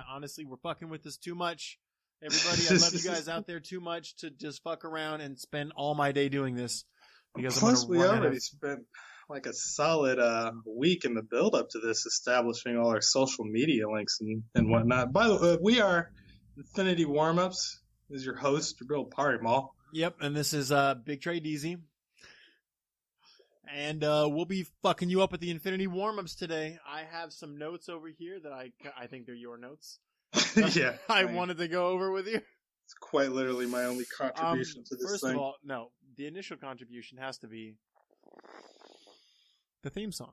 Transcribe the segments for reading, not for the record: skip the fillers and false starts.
honestly, we're fucking with this too much. Everybody, I love you guys out there too much to just fuck around and spend all my day doing this. Because plus, we already spent like a solid week in the build-up to this, establishing all our social media links and whatnot. By the way, we are Infinity Warm-Ups. This is your host, Jabriel and Trey. Yep, and this is Big Trey DZ. And we'll be fucking you up with the Infinity Warm-Ups today. I have some notes over here that I think they're your notes. Yeah. I wanted to go over with you. It's quite literally my only contribution to this first thing. First of all, no. The initial contribution has to be the theme song.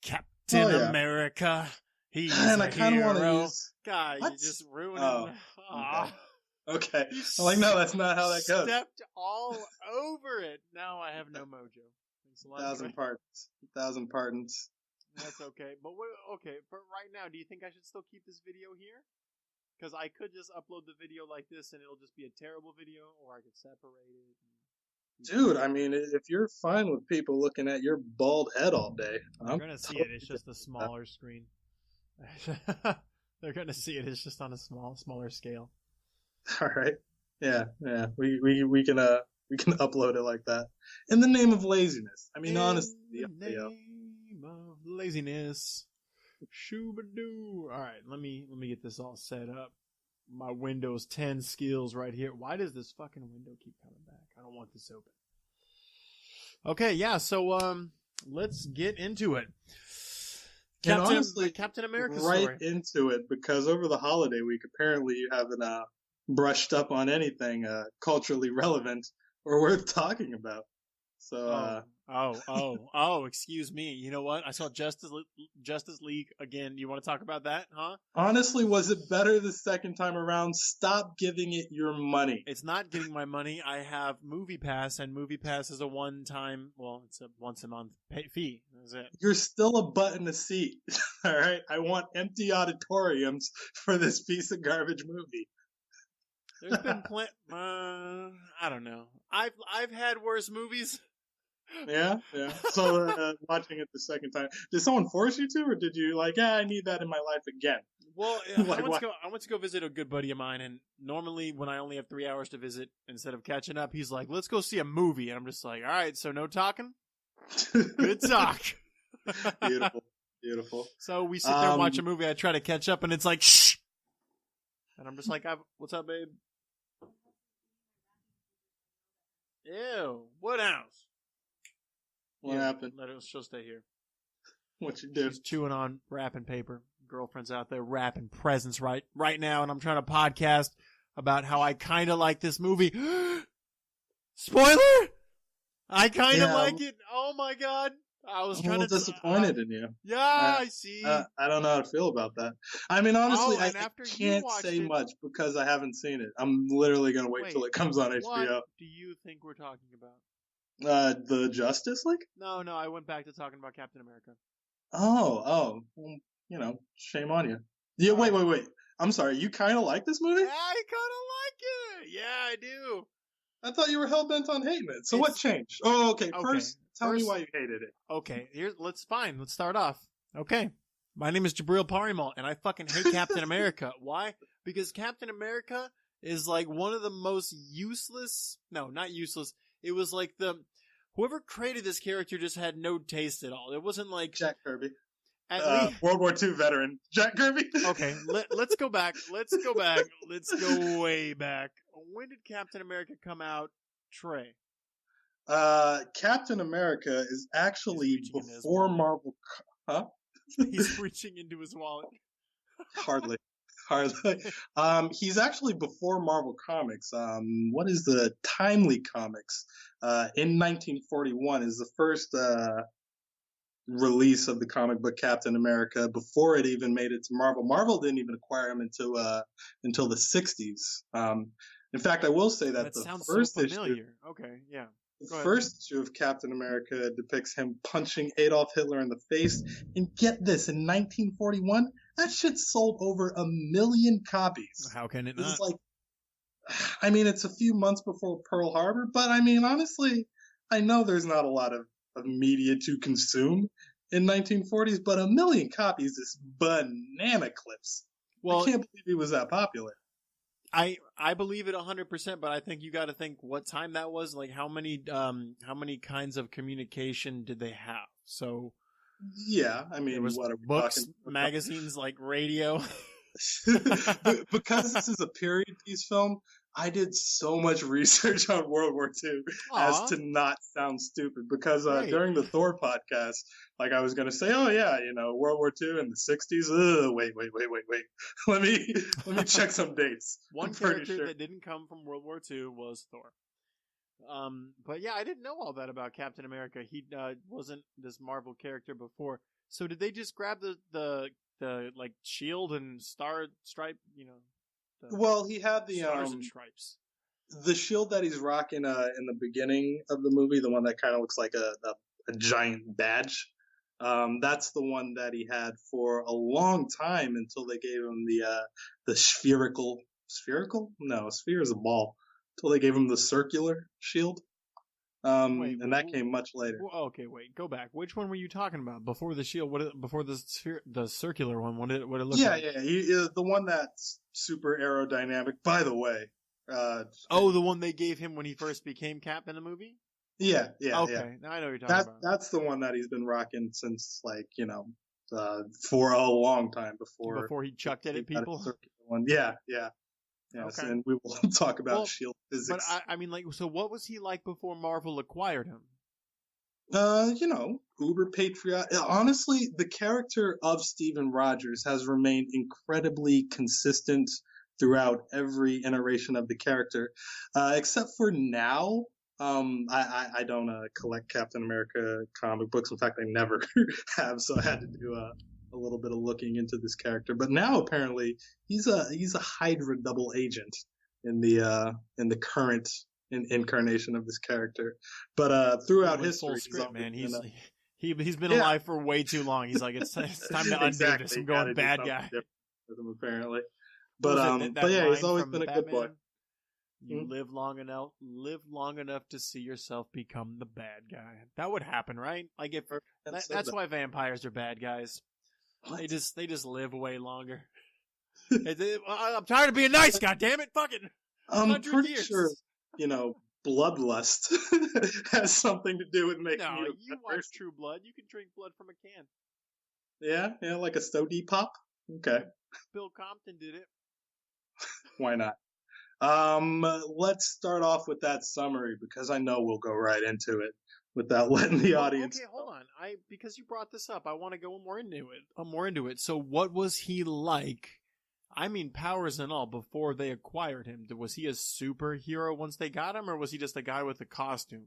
Captain America. He's and a I kind of want to use... God, what? You just ruined it. Okay. I'm like, no, that's not how that goes. Stepped all over it. Now I have no mojo. 1,000 pardons. That's okay. But okay, for right now, do you think I should still keep this video here? Because I could just upload the video like this and it'll just be a terrible video, or I could separate it. Dude, I mean, if you're fine with people looking at your bald head all day, they're going to see it. It's just a smaller screen. They're going to see it. It's just on a smaller scale. All right. Yeah. We can upload it like that. In the name of laziness. I mean, honestly. In the name of laziness. Shoo-ba-doo. All right, let me get this all set up. My Windows 10 skills right here. Why does this fucking window keep coming back? I don't want this open. Okay, yeah, so let's get into it. Captain America right story. Into it, because over the holiday week, apparently you haven't brushed up on anything culturally relevant or worth talking about. So, excuse me. You know what? I saw Justice League again. You want to talk about that, huh? Honestly, was it better the second time around? Stop giving it your money. It's not getting my money. I have Movie Pass, and Movie Pass is a one-time, it's a once-a-month fee. That's it. You're still a butt in a seat. All right? I want empty auditoriums for this piece of garbage movie. There's been I don't know. I've had worse movies. Yeah. So watching it the second time, did someone force you to, or did you I need that in my life again? Well, I went to go visit a good buddy of mine, and normally when I only have 3 hours to visit, instead of catching up, he's like, "Let's go see a movie," and I'm just like, "All right, so no talking, good talk." Beautiful. So we sit there and watch a movie. I try to catch up, and it's like, shh, and I'm just like, "What's up, babe?" Ew, what else? What happened? She'll stay here. What you do? She's chewing on wrapping paper. Girlfriend's out there wrapping presents right now, and I'm trying to podcast about how I kind of like this movie. Spoiler! I kind of like it. Oh my god. I was trying to disappointed in you. Yeah, I see. I don't know how to feel about that. I mean, honestly, I can't say much because I haven't seen it. I'm literally going to wait till it comes on HBO. What do you think we're talking about? The Justice League? No, I went back to talking about Captain America. Oh, well, shame on you. Yeah, wait. I'm sorry, you kind of like this movie? Yeah, I kind of like it. Yeah, I do. I thought you were hell-bent on hating it. So what changed? Oh, okay. First, tell me why you hated it. Okay, let's start off. Okay. My name is Jabriel Parimal, and I fucking hate Captain America. Why? Because Captain America is like one of the most useless... No, not useless. It was like whoever created this character just had no taste at all. It wasn't like... Jack Kirby. World War II veteran. Jack Kirby. Okay, let's go back. Let's go way back. When did Captain America come out, Trey? Captain America is actually before Marvel... Huh? He's reaching into his wallet. Hardly. He's actually before Marvel Comics. What is the Timely Comics? In 1941 is the first release of the comic book Captain America before it even made it to Marvel. Marvel didn't even acquire him until the 60s. In fact, I will say that the first so familiar. Okay, yeah. The first issue of Captain America depicts him punching Adolf Hitler in the face. And get this, in 1941, that shit sold over 1 million copies. How can it not? It's a few months before Pearl Harbor, but honestly, I know there's not a lot of media to consume in 1940s, but 1 million copies is banana clips. Well, I can't believe he was that popular. I believe it 100%, but I think you got to think what time that was. Like how many kinds of communication did they have? So Yeah, I mean, there was what are we books, talking about? magazines, like radio. Because this is a period piece film, I did so much research on World War II as Aw, to not sound stupid. Because great. during the Thor podcast, like I was going to say, oh yeah, World War II in the '60s. Wait. let me check some dates. One I'm pretty character sure. that didn't come from World War II was Thor. But yeah, I didn't know all that about Captain America. He wasn't this Marvel character before. So did they just grab the like shield and star stripe? The Well, he had stars and stripes. the shield that he's rocking in the beginning of the movie, the one that kind of looks like a giant badge. That's the one that he had for a long time until they gave him the spherical? No, a sphere is a ball. Until they gave him the circular shield. Wait, And that came much later. Okay, wait, go back. Which one were you talking about before the shield? Before the sphere, the circular one? What did it look like? Yeah, the one that's super aerodynamic. By the way, the one they gave him when he first became Cap in the movie. Yeah. Okay, now I know what you're talking about. That's the one that he's been rocking since for a long time before he chucked it at people. Yeah. Yes, Okay. and we will talk about shield physics. But I mean, like, so what was he like before Marvel acquired him? Uber patriot. Honestly, the character of Steven Rogers has remained incredibly consistent throughout every iteration of the character, except for now. I don't collect Captain America comic books. In fact, I never have, so I had to do a little bit of looking into this character. But now apparently he's a Hydra double agent in the current incarnation of this character. But throughout history, full script, man. He's been Yeah. alive for way too long. He's like, it's time to undo Exactly. this. I'm going Gotta do bad something guy. different with him, apparently. What was But it, that but yeah, he's line always from been a good boy. Batman? You live long enough to see yourself become the bad guy. That would happen, right? Like if that's why vampires are bad guys. What? They just live way longer. I'm tired of being nice. God damn it! Fucking. I'm 100 pretty years. sure bloodlust has something to do with making No, you a you bad watch person. True Blood. You can drink blood from a can. Yeah, like a Stody pop. Okay, Bill Compton did it. why not? Let's start off with that summary because I know we'll go right into it without letting the audience. Okay, hold on. Because you brought this up, I want to go more into it. So, what was he like? I mean, powers and all before they acquired him. Was he a superhero once they got him, or was he just a guy with a costume?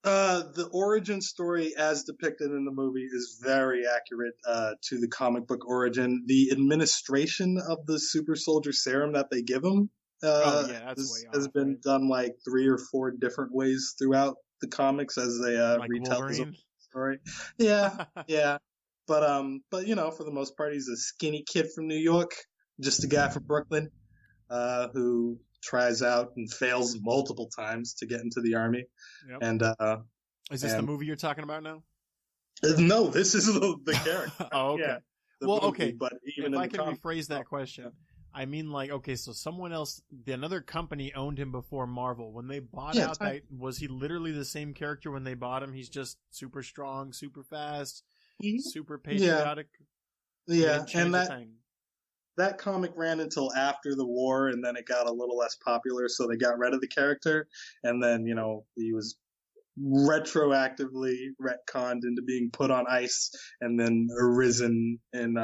The origin story as depicted in the movie is very accurate to the comic book origin. The administration of the super soldier serum that they give him has been done like 3 or 4 different ways throughout the comics as they retell the story. Yeah. But for the most part, he's a skinny kid from New York, just a guy from Brooklyn, who tries out and fails multiple times to get into the army. Yep. And is this the movie you're talking about now? No, this is the character. Oh, okay. Yeah, well, movie, okay. But even if in I the can rephrase that question, I mean, like, okay, so someone else, another company owned him before Marvel. When they bought out that, was he literally the same character when they bought him? He's just super strong, super fast, super patriotic. Yeah, and that comic ran until after the war, and then it got a little less popular, so they got rid of the character, and then he was retroactively retconned into being put on ice, and then arisen in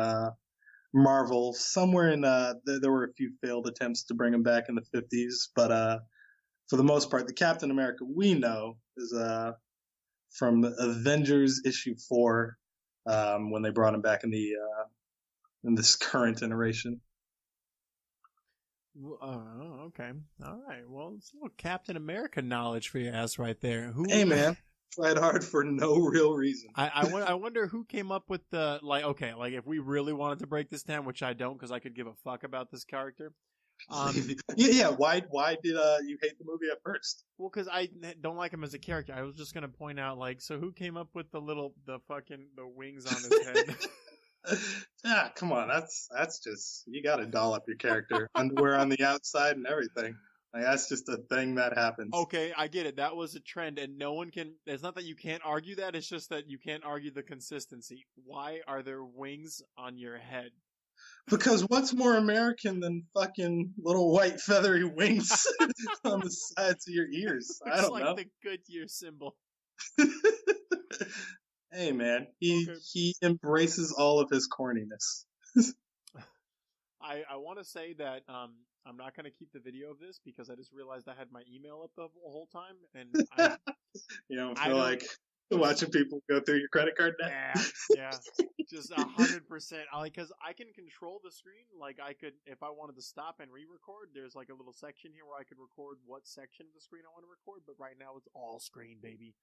Marvel somewhere in there were a few failed attempts to bring him back in the 50s, but for the most part, the Captain America we know is from Avengers issue 4, when they brought him back in this current iteration. Okay. All right. Well, it's a little Captain America knowledge for your ass right there. Hey, man. Tried hard for no real reason. I wonder who came up with the, like if we really wanted to break this down, which I don't because I could give a fuck about this character. Yeah. Why did you hate the movie at first? Well, because I don't like him as a character. I was just going to point out, so who came up with the wings on his head? Come on, that's just you got to doll up your character, underwear on the outside and everything. Like that's just a thing that happens. Okay, I get it. That was a trend, and no one can. It's not that you can't argue that. It's just that you can't argue the consistency. Why are there wings on your head? Because what's more American than fucking little white feathery wings on the sides of your ears? I don't know. It's like the Goodyear symbol. Hey man, he embraces all of his corniness. I want to say that I'm not going to keep the video of this because I just realized I had my email up the whole time, and you don't feel like watching people go through your credit card now. Yeah, just 100%. Because I can control the screen. Like I could, if I wanted to stop and re-record, there's like a little section here where I could record what section of the screen I want to record. But right now it's all screen, baby,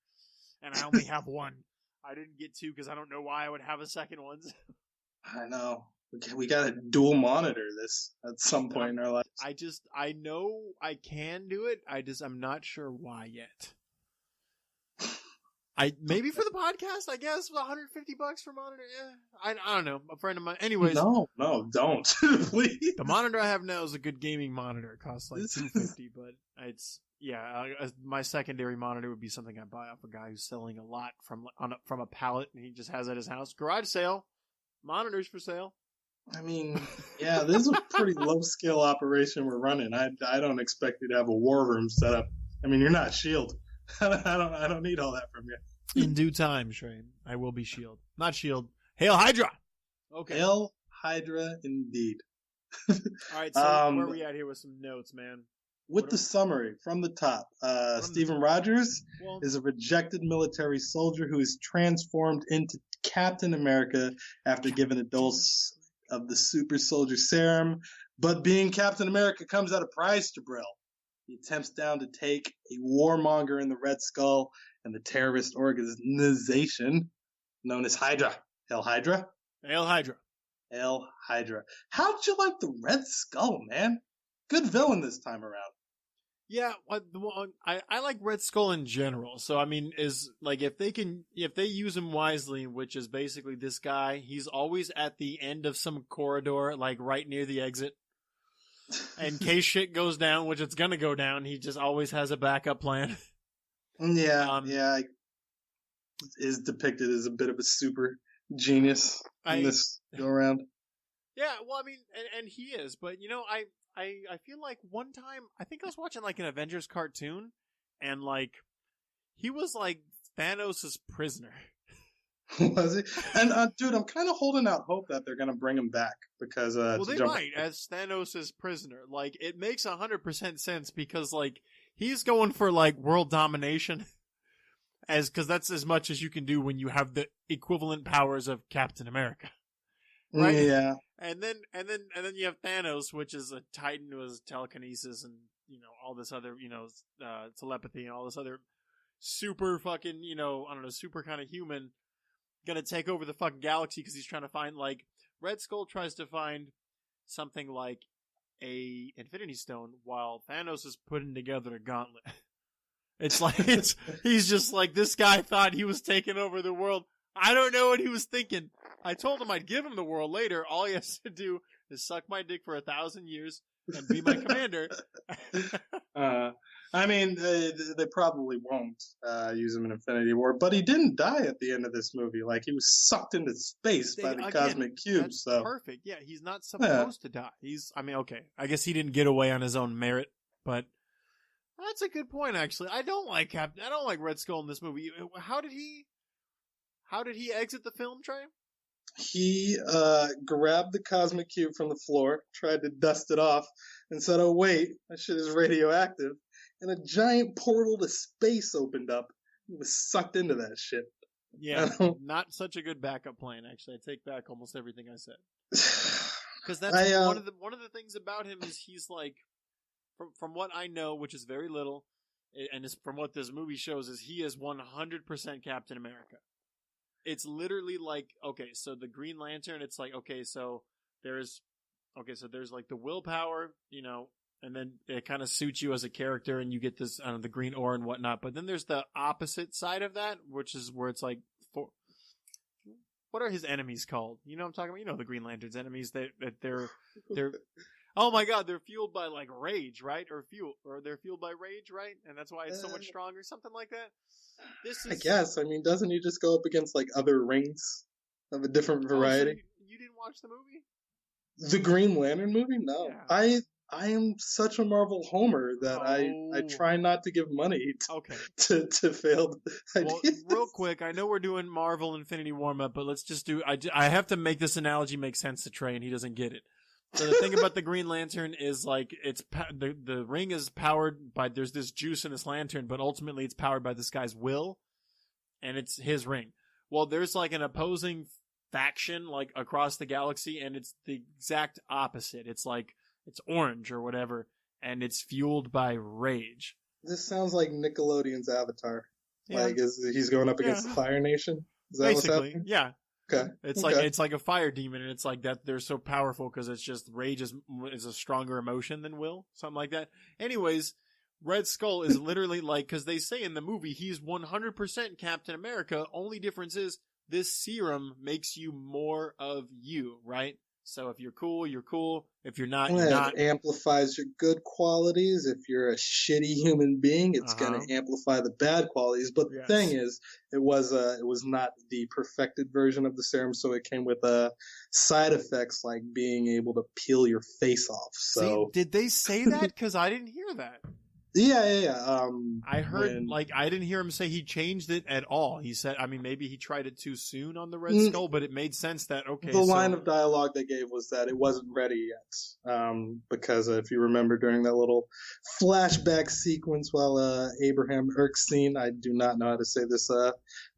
and I only have one. I didn't get two because I don't know why I would have a second one. I know. We got to dual monitor this at some point in our lives. I know I can do it. I'm not sure why yet. Maybe for the podcast, I guess, $150 for monitor. Yeah, I don't know. A friend of mine. Anyways, no, don't please. The monitor I have now is a good gaming monitor. It costs like $250, but it's my secondary monitor would be something I buy off a guy who's selling a lot from a pallet, and he just has at his house. Garage sale, monitors for sale. I mean, yeah, this is a pretty low scale operation we're running. I don't expect you to have a war room set up. I mean, you're not S.H.I.E.L.D. I don't need all that from you. In due time, Trey, I will be S.H.I.E.L.D. Not S.H.I.E.L.D. Hail Hydra. Okay. Hail Hydra, indeed. All right, so where are we at here with some notes, man? With the summary from the top, Stephen Rogers is a rejected military soldier who is transformed into Captain America after given a dose of the super soldier serum. But being Captain America comes at a price, Jabriel. He attempts down to take a warmonger in the Red Skull and the terrorist organization known as Hydra. Heil Hydra? Hail Hydra. Heil Hydra. How'd you like the Red Skull, man? Good villain this time around. Yeah, I like Red Skull in general. So I mean, is like if they use him wisely, which is basically this guy, he's always at the end of some corridor, like right near the exit. In case shit goes down, which it's gonna go down, he just always has a backup plan. Yeah, is depicted as a bit of a super genius in this go around. Yeah, well, I mean, and he is, but you know, I feel like one time, I think I was watching like an Avengers cartoon, and like, he was like Thanos' prisoner. Was he? And dude, I'm kind of holding out hope that they're gonna bring him back because they might as Thanos' prisoner. Like, it makes 100% sense because like he's going for like world domination, because that's as much as you can do when you have the equivalent powers of Captain America. Right? Yeah. And then you have Thanos, which is a Titan who has telekinesis and, you know, all this other, you know, telepathy and all this other super fucking, you know, I don't know, super kind of human, gonna take over the fucking galaxy because he's trying to find, like, Red Skull tries to find something like a Infinity Stone while Thanos is putting together a gauntlet. It's like, he's just like, this guy thought he was taking over the world. I don't know what he was thinking. I told him I'd give him the world later. All he has to do is suck my dick for 1,000 years and be my commander. I mean, they probably won't use him in Infinity War, but he didn't die at the end of this movie. Like, he was sucked into space by the cosmic cube. That's so perfect. Yeah, he's not supposed to die. I mean, okay. I guess he didn't get away on his own merit, but that's a good point, actually. I don't like Red Skull in this movie. How did he exit the film, Trey? He grabbed the cosmic cube from the floor, tried to dust it off, and said, "Oh wait, that shit is radioactive." And a giant portal to space opened up. He was sucked into that shit. Yeah, not such a good backup plan. Actually, I take back almost everything I said. Because that's one of the things about him is he's like, from what I know, which is very little, and from what this movie shows, is he is 100% Captain America. It's literally like, okay, so the Green Lantern, it's like, okay, so there's like the willpower, you know, and then it kind of suits you as a character and you get this, I don't know, the green ore and whatnot. But then there's the opposite side of that, which is where it's like, what are his enemies called? You know what I'm talking about? You know the Green Lantern's enemies. They're oh my god, they're fueled by like rage, right? Or they're fueled by rage, right? And that's why it's so much stronger, something like that. I guess. I mean, doesn't he just go up against like other rings of a different variety? Oh, so you didn't watch the movie? The Green Lantern movie? No. Yeah. I am such a Marvel homer that I try not to give money to failed ideas. Well, real quick, I know we're doing Marvel Infinity warm-up, but let's just do... I have to make this analogy make sense to Trey, and he doesn't get it. So the thing about the Green Lantern is, like, the ring is powered by... There's this juice in this lantern, but ultimately it's powered by this guy's will, and it's his ring. Well, there's, like, an opposing faction, like, across the galaxy, and it's the exact opposite. It's, like... It's orange or whatever, and it's fueled by rage. This sounds like Nickelodeon's Avatar. Yeah. Like, he's going up against the Fire Nation? Is that basically, what's happening? Yeah. Okay. It's like a fire demon, and it's like that they're so powerful because it's just rage is a stronger emotion than will, something like that. Anyways, Red Skull is literally like, because they say in the movie he's 100% Captain America. Only difference is this serum makes you more of you, right? So if you're cool, you're cool. If you're not, you're not. It amplifies your good qualities. If you're a shitty human being, it's going to amplify the bad qualities. But the thing is, it was not the perfected version of the serum, so it came with side effects like being able to peel your face off. So did they say that? Because I didn't hear that. Yeah. I heard, I didn't hear him say he changed it at all. He said, I mean, maybe he tried it too soon on the Red Skull, but it made sense that, the line of dialogue they gave was that it wasn't ready yet. Because if you remember during that little flashback sequence while Abraham Erskine, I do not know how to say this,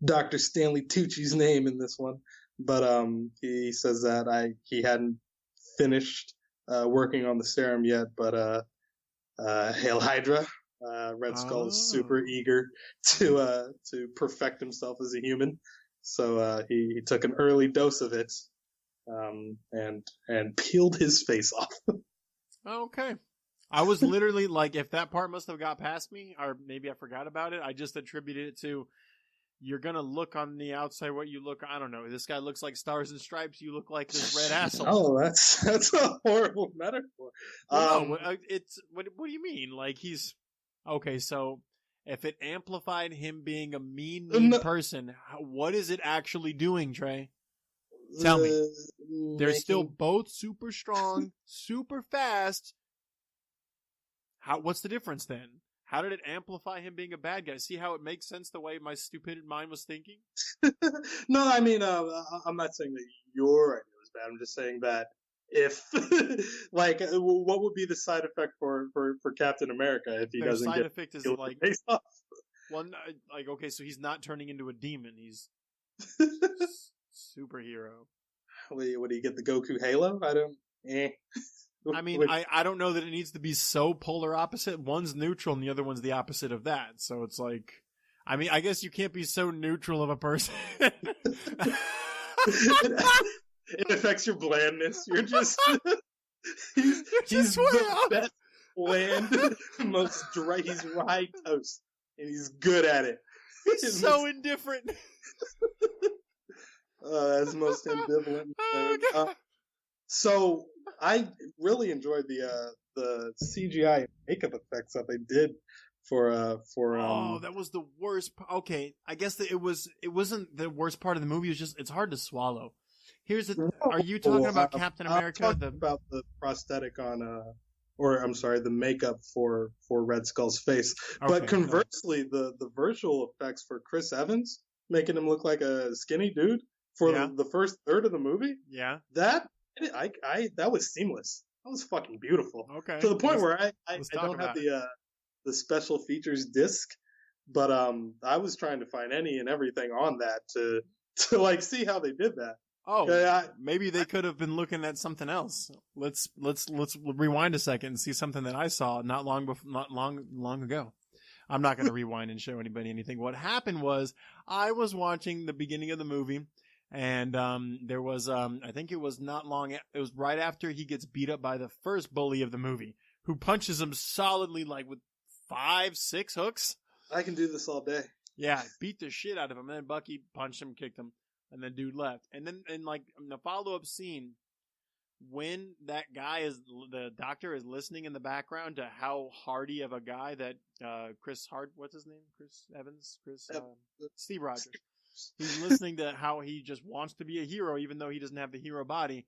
Dr. Stanley Tucci's name in this one, but he says that he hadn't finished working on the serum yet, but Heil Hydra. Red Skull is super eager to perfect himself as a human, so he took an early dose of it, and peeled his face off. Okay, I was literally like, if that part must have got past me, or maybe I forgot about it. I just attributed it to you're gonna look on the outside what you look. I don't know. This guy looks like Stars and Stripes. You look like this red asshole. Oh, that's a horrible metaphor. No, it's what do you mean? Like he's okay. So if it amplified him being a mean person, what is it actually doing, Trey? Tell me. They're still both super strong, super fast. What's the difference then? How did it amplify him being a bad guy? See how it makes sense the way my stupid mind was thinking? No, I mean, I'm not saying that your idea was bad. I'm just saying that if, what would be the side effect for Captain America if he doesn't get effect is like face off? Well, okay, so he's not turning into a demon. He's superhero. Would he get the Goku Halo? I don't. I mean, I don't know that it needs to be so polar opposite. One's neutral and the other one's the opposite of that. So it's like, I mean, I guess you can't be so neutral of a person. It affects your blandness. You're just, he's the best bland, most dry. He's rye toast, and he's good at it. He's so indifferent. That's the most ambivalent. So I really enjoyed the CGI makeup effects that they did for that was the worst. Okay, I guess that it wasn't the worst part of the movie. It's hard to swallow. Here's the. Are you talking about Captain America? I'm talking about the prosthetic on the makeup for Red Skull's face. Okay, but conversely, the visual effects for Chris Evans making him look like a skinny dude for the first third of the movie. Yeah, that was seamless. That was fucking beautiful. Okay. To the point where I don't have the special features disc, but I was trying to find any and everything on that to like see how they did that. Oh, maybe they could have been looking at something else. Let's rewind a second and see something that I saw not long ago. I'm not going to rewind and show anybody anything. What happened was I was watching the beginning of the movie. And there was, I think it was not long, it was right after he gets beat up by the first bully of the movie, who punches him solidly, like with 5-6 hooks. I can do this all day. Yeah, beat the shit out of him. And then Bucky punched him, kicked him. And then dude left. And then, like, in the follow-up scene, when that guy the doctor is listening in the background to how hardy of a guy that, what's his name? Chris Evans? Steve Rogers. He's listening to how he just wants to be a hero, even though he doesn't have the hero body.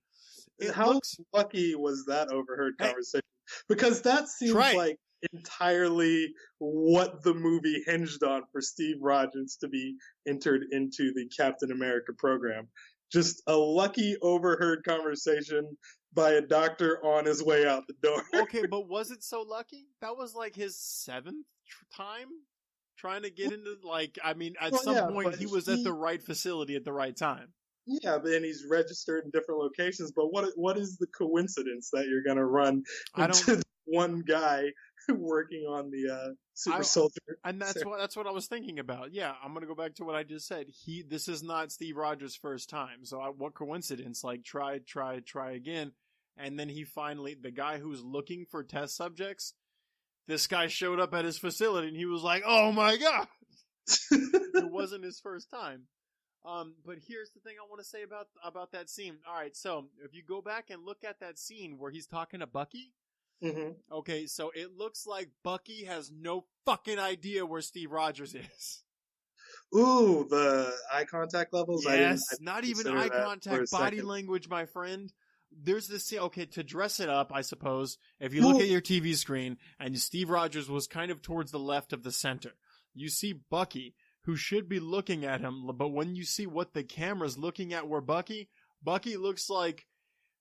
How lucky was that overheard conversation? Because that seems like entirely what the movie hinged on for Steve Rogers to be entered into the Captain America program. Just a lucky overheard conversation by a doctor on his way out the door. Okay, but was it so lucky? That was like his 7th time trying to get into, like, I mean, at some point he was at the right facility at the right time. Yeah, and he's registered in different locations, but what is the coincidence that you're going to run into one guy working on the super soldier? And that's what I was thinking about. Yeah, I'm going to go back to what I just said. This is not Steve Rogers' first time. So what coincidence? Like, try again. And then he finally, the guy who's looking for test subjects, this guy showed up at his facility and he was like, oh my God. It wasn't his first time. But here's the thing I want to say about that scene. All right, so if you go back and look at that scene where he's talking to Bucky, okay, so it looks like Bucky has no fucking idea where Steve Rogers is. Ooh, the eye contact levels? Yes, not even eye contact, body language, my friend. There's this scene, okay, to dress it up, I suppose, if you look at your TV screen and Steve Rogers was kind of towards the left of the center, you see Bucky, who should be looking at him, but when you see what the camera's looking at where Bucky looks like,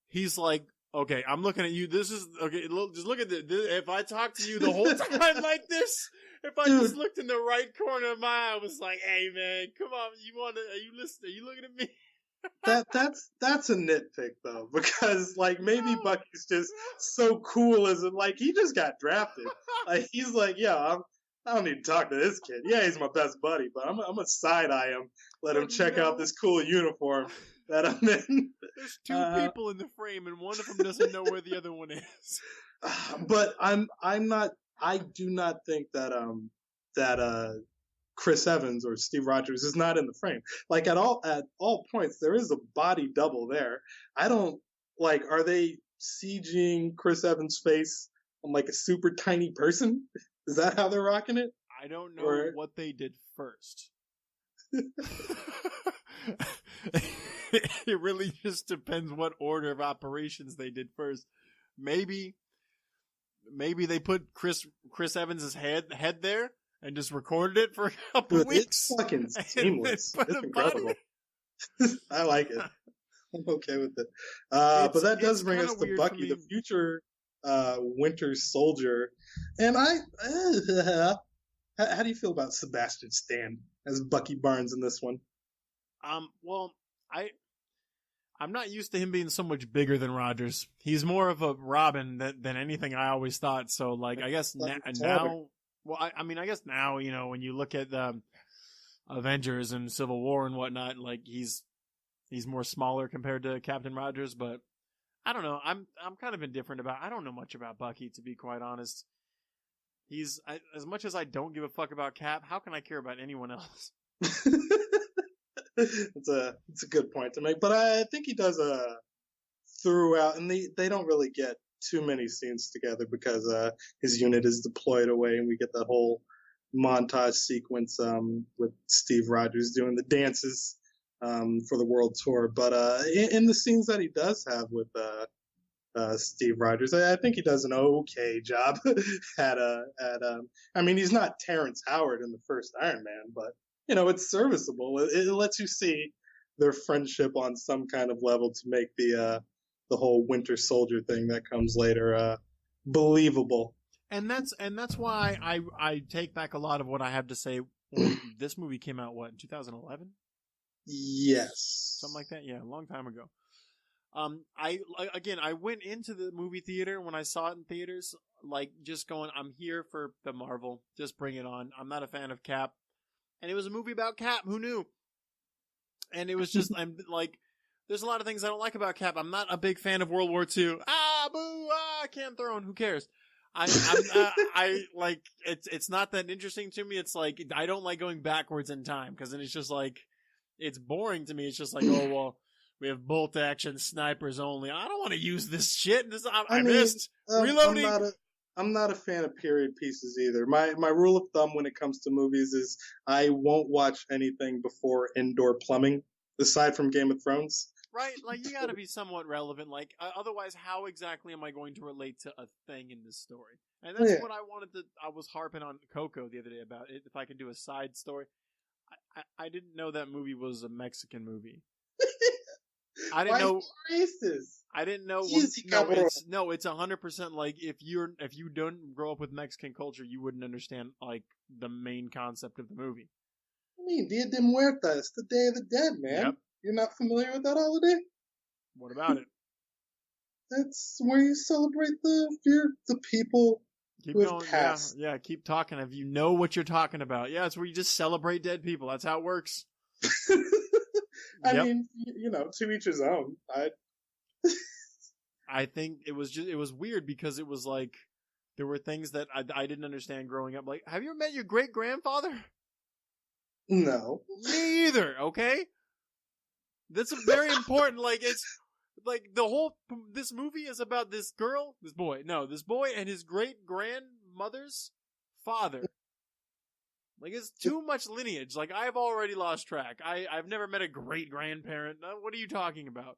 he's like, okay, I'm looking at you, this is, okay, just look at this, if I talk to you the whole time like this, if I just looked in the right corner of my eye, I was like, hey man, come on, are you listening, are you looking at me? That's a nitpick though, because like maybe Bucky's just so cool as like he just got drafted. Like he's like, yeah, I don't need to talk to this kid. Yeah, he's my best buddy, but I'm gonna side eye him, let him check out this cool uniform that I'm in. There's 2 people in the frame, and one of them doesn't know where the other one is. But I do not think that Chris Evans or Steve Rogers is not in the frame. Like at all points, there is a body double there. I don't like. Are they CGing Chris Evans' face on like a super tiny person? Is that how they're rocking it? I don't know what they did first. It really just depends what order of operations they did first. Maybe they put Chris Evans' head there and just recorded it for a couple weeks. It's fucking seamless. It's incredible. I like it. I'm okay with it. But that does bring us to Bucky, the future Winter Soldier. And how do you feel about Sebastian Stan as Bucky Barnes in this one? Well, I'm not used to him being so much bigger than Rogers. He's more of a Robin than anything I always thought. So, like, I guess now, well, I guess now, you know, when you look at the Avengers and Civil War and whatnot, like he's more smaller compared to Captain Rogers, but I don't know. I'm kind of indifferent I don't know much about Bucky, to be quite honest. As much as I don't give a fuck about Cap, how can I care about anyone else? It's a good point to make, but I think he does throughout, and they don't really get too many scenes together because his unit is deployed away, and we get that whole montage sequence with Steve Rogers doing the dances for the world tour. But in the scenes that he does have with Steve Rogers, I think he does an okay job at I mean, he's not Terrence Howard in the first Iron Man, but you know, it's serviceable. It lets you see their friendship on some kind of level to make the whole Winter Soldier thing that comes later believable. And that's why I take back a lot of what I have to say. This movie came out in 2011? Yes, something like that. Yeah, a long time ago. I went into the movie theater when I saw it in theaters, like just going, I'm here for the Marvel, just bring it on. I'm not a fan of Cap. And it was a movie about Cap. Who knew? And it was just, I'm like, there's a lot of things I don't like about Cap. I'm not a big fan of World War II. Can't throw him. Who cares? I like, it's not that interesting to me. It's like, I don't like going backwards in time because then it's just like, it's boring to me. It's just like, oh, well, we have bolt action snipers only. I don't want to use this shit. I missed reloading. I'm not a fan of period pieces either. My rule of thumb when it comes to movies is I won't watch anything before indoor plumbing, aside from Game of Thrones. Right, like you got to be somewhat relevant. Like otherwise, how exactly am I going to relate to a thing in this story? And that's what I wanted to. I was harping on Coco the other day about it. If I can do a side story, I didn't know that movie was a Mexican movie. I didn't know. Racist. I didn't know. Easy, it's 100% like if you don't grow up with Mexican culture, you wouldn't understand like the main concept of the movie. I mean, Dia de Muertos, the Day of the Dead, man. Yep. You're not familiar with that holiday? What about it? That's where you celebrate the people who have passed. Yeah, keep talking. If you know what you're talking about. Yeah, it's where you just celebrate dead people. That's how it works. I mean, to each his own. I think it was weird because it was like there were things that I didn't understand growing up. Like, have you ever met your great grandfather? No. Me either. Okay. That's very important. Like it's like this movie is about this boy and his great grandmother's father. Like it's too much lineage. Like I've already lost track. I've never met a great grandparent. What are you talking about?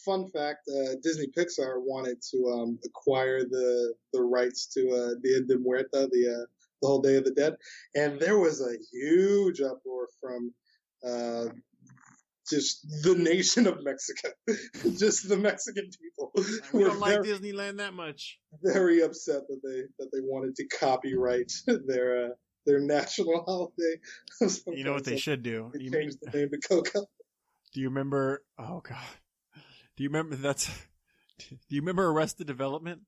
Fun fact: Disney Pixar wanted to acquire the rights to Dia de Muerta, the whole Day of the Dead, and there was a huge uproar from just the nation of Mexico, just the Mexican people. We don't like Disneyland that much. Very upset that they wanted to copyright their national holiday. You know what they should do? They changed the name to Coco. Do you remember? Oh God, do you remember Do you remember Arrested Development?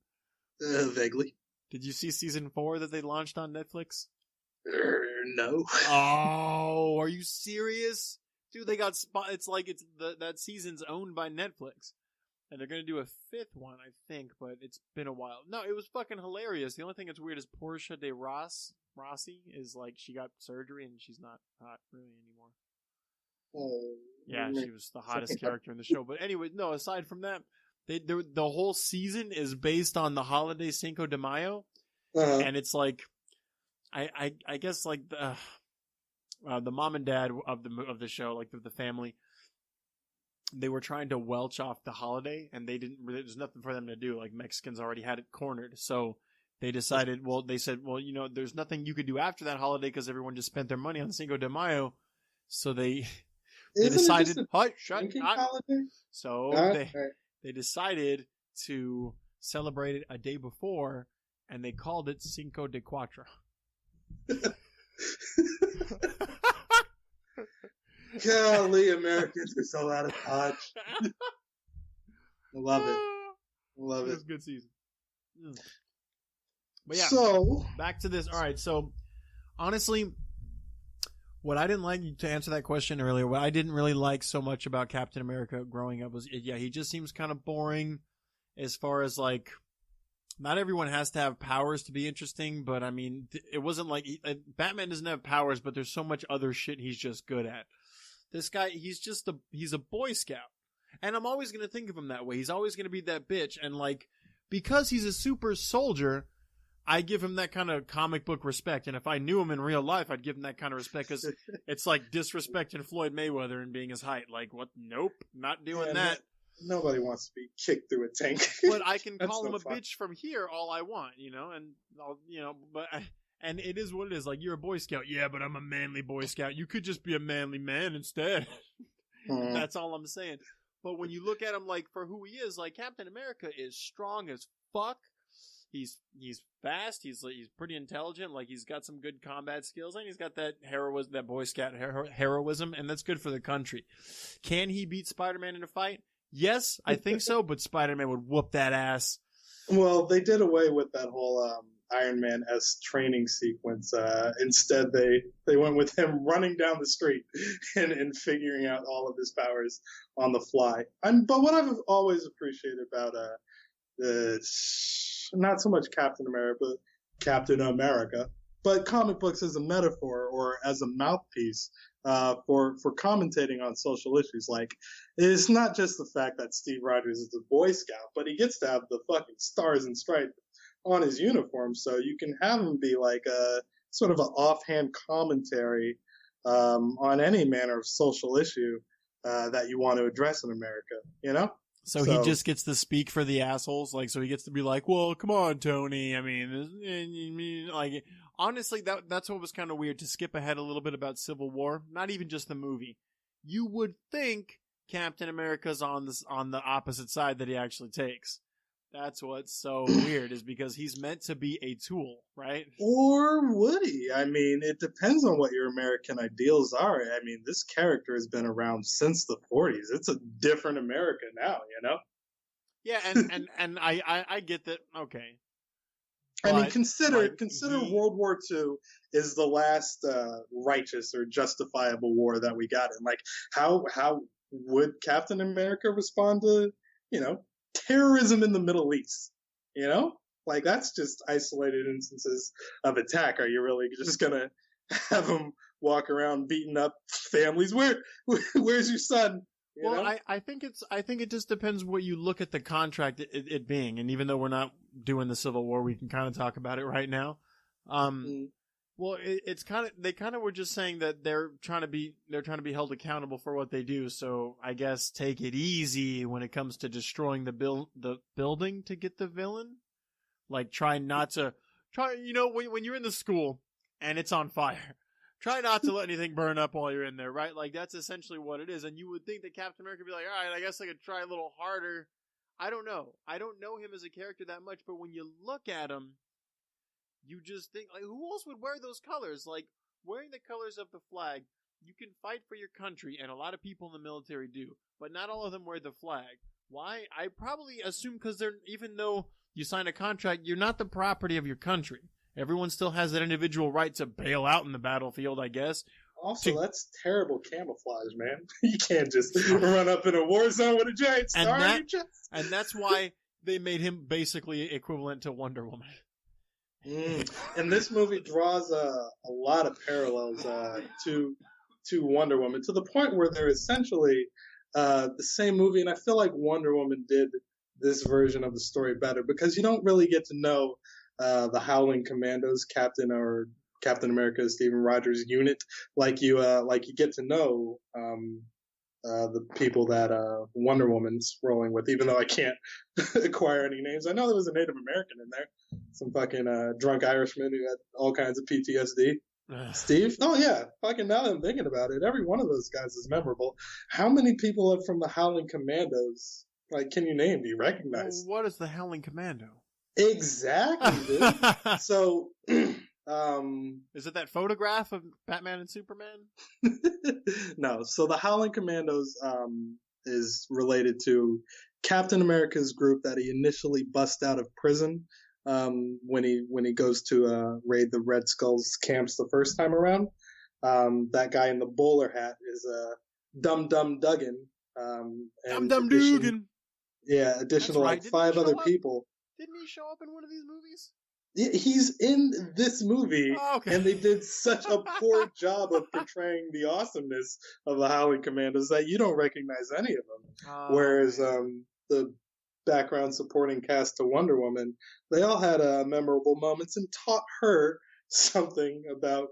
Vaguely. Did you see season 4 that they launched on Netflix? No. Oh, are you serious? Dude, they got it's like that season's owned by Netflix. And they're going to do a 5th one, I think, but it's been a while. No, it was fucking hilarious. The only thing that's weird is Portia de Rossi is like, she got surgery and she's not hot really anymore. Oh. Yeah, she was the hottest character in the show. But anyway, no, aside from that, the whole season is based on the holiday Cinco de Mayo. Uh-huh. And it's like, I guess like the mom and dad of the show, like the family, they were trying to welch off the holiday, and there's nothing for them to do. Like Mexicans already had it cornered, so they decided. Well, they said, well, there's nothing you could do after that holiday because everyone just spent their money on Cinco de Mayo, so they decided. Shut up. So they decided to celebrate it a day before, and they called it Cinco de Cuatro. Golly, Americans are so out of touch. I love it. Love it. It was a good season. But yeah, so back to this. All right, so honestly, what I didn't like, to answer that question earlier, what I didn't really like so much about Captain America growing up was, he just seems kind of boring as far as like, not everyone has to have powers to be interesting, but I mean, it wasn't like Batman doesn't have powers, but there's so much other shit he's just good at. This guy, he's a Boy Scout. And I'm always going to think of him that way. He's always going to be that bitch. And like, because he's a super soldier, I give him that kind of comic book respect. And if I knew him in real life, I'd give him that kind of respect, because it's like disrespecting Floyd Mayweather and being his height. Like, what? Nope, not doing that. Nobody wants to be kicked through a tank. But I can call him a bitch from here all I want, and I'll, and it is what it is. Like, you're a Boy Scout. Yeah, but I'm a manly Boy Scout. You could just be a manly man instead. That's all I'm saying. But when you look at him, like, for who he is, like, Captain America is strong as fuck. He's fast. He's pretty intelligent. Like, he's got some good combat skills, and he's got that heroism, that Boy Scout heroism, and that's good for the country. Can he beat Spider-Man in a fight? Yes, I think so, but Spider-Man would whoop that ass. Well, they did away with that whole Iron Man-esque training sequence. Instead, they went with him running down the street and figuring out all of his powers on the fly. But what I've always appreciated about not so much Captain America, but comic books as a metaphor or as a mouthpiece for commentating on social issues. Like, it's not just the fact that Steve Rogers is a Boy Scout, but he gets to have the fucking stars and stripes on his uniform, so you can have him be like a sort of an offhand commentary on any manner of social issue that you want to address in America, you know? So he just gets to speak for the assholes, like, so he gets to be like, well, come on, Tony. I mean, like, honestly, that's what was kind of weird, to skip ahead a little bit about Civil War, not even just the movie. You would think Captain America's on the opposite side that he actually takes. That's what's so weird, is because he's meant to be a tool, right? Or would he? I mean, it depends on what your American ideals are. I mean, this character has been around since the 40s. It's a different America now, you know? Yeah, and I get that. Okay. I mean, consider World War II is the last righteous or justifiable war that we got in. Like, how would Captain America respond to, you know, terrorism in the Middle East? You know, like, that's just isolated instances of attack. Are you really just gonna have him walk around beating up families? Where's your son? You know? I think it just depends what you look at the contract it being, and even though we're not doing the Civil War, we can kind of talk about it right now. Well, it's kind of, they kind of were just saying that they're trying to be held accountable for what they do. So I guess take it easy when it comes to destroying the building to get the villain. Like, you know, when you're in the school and it's on fire, try not to let anything burn up while you're in there, right? Like, that's essentially what it is. And you would think that Captain America would be like, all right, I guess I could try a little harder. I don't know. I don't know him as a character that much, but when you look at him, you just think, like, who else would wear those colors? Like, wearing the colors of the flag, you can fight for your country, and a lot of people in the military do, but not all of them wear the flag. Why? I probably assume because even though you sign a contract, you're not the property of your country. Everyone still has that individual right to bail out in the battlefield, I guess. Also, that's terrible camouflage, man. You can't just run up in a war zone with a giant star on your chest. And that's why they made him basically equivalent to Wonder Woman. And this movie draws a lot of parallels to Wonder Woman, to the point where they're essentially the same movie. And I feel like Wonder Woman did this version of the story better, because you don't really get to know the Howling Commandos, Captain America, Stephen Rogers' unit, like you get to know the people that Wonder Woman's rolling with, even though I can't acquire any names. I know there was a Native American in there, some fucking drunk Irishman who had all kinds of PTSD. Steve? Oh yeah, fucking, now that I'm thinking about it, every one of those guys is memorable. How many people are from the Howling Commandos, like, can you name? Do you recognize? Well, what is the Howling Commando? Exactly, dude. So, is it that photograph of Batman and Superman? No. So the Howling Commandos is related to Captain America's group that he initially busts out of prison when he goes to raid the Red Skull's camps the first time around. That guy in the bowler hat is Dum Dum Dugan. Dum Dum Dugan. Yeah, additional like 5 other people. Didn't he show up in one of these movies? He's in this movie, okay. And they did such a poor job of portraying the awesomeness of the Howling Commandos that you don't recognize any of them. Whereas the background supporting cast to Wonder Woman, they all had memorable moments and taught her something about,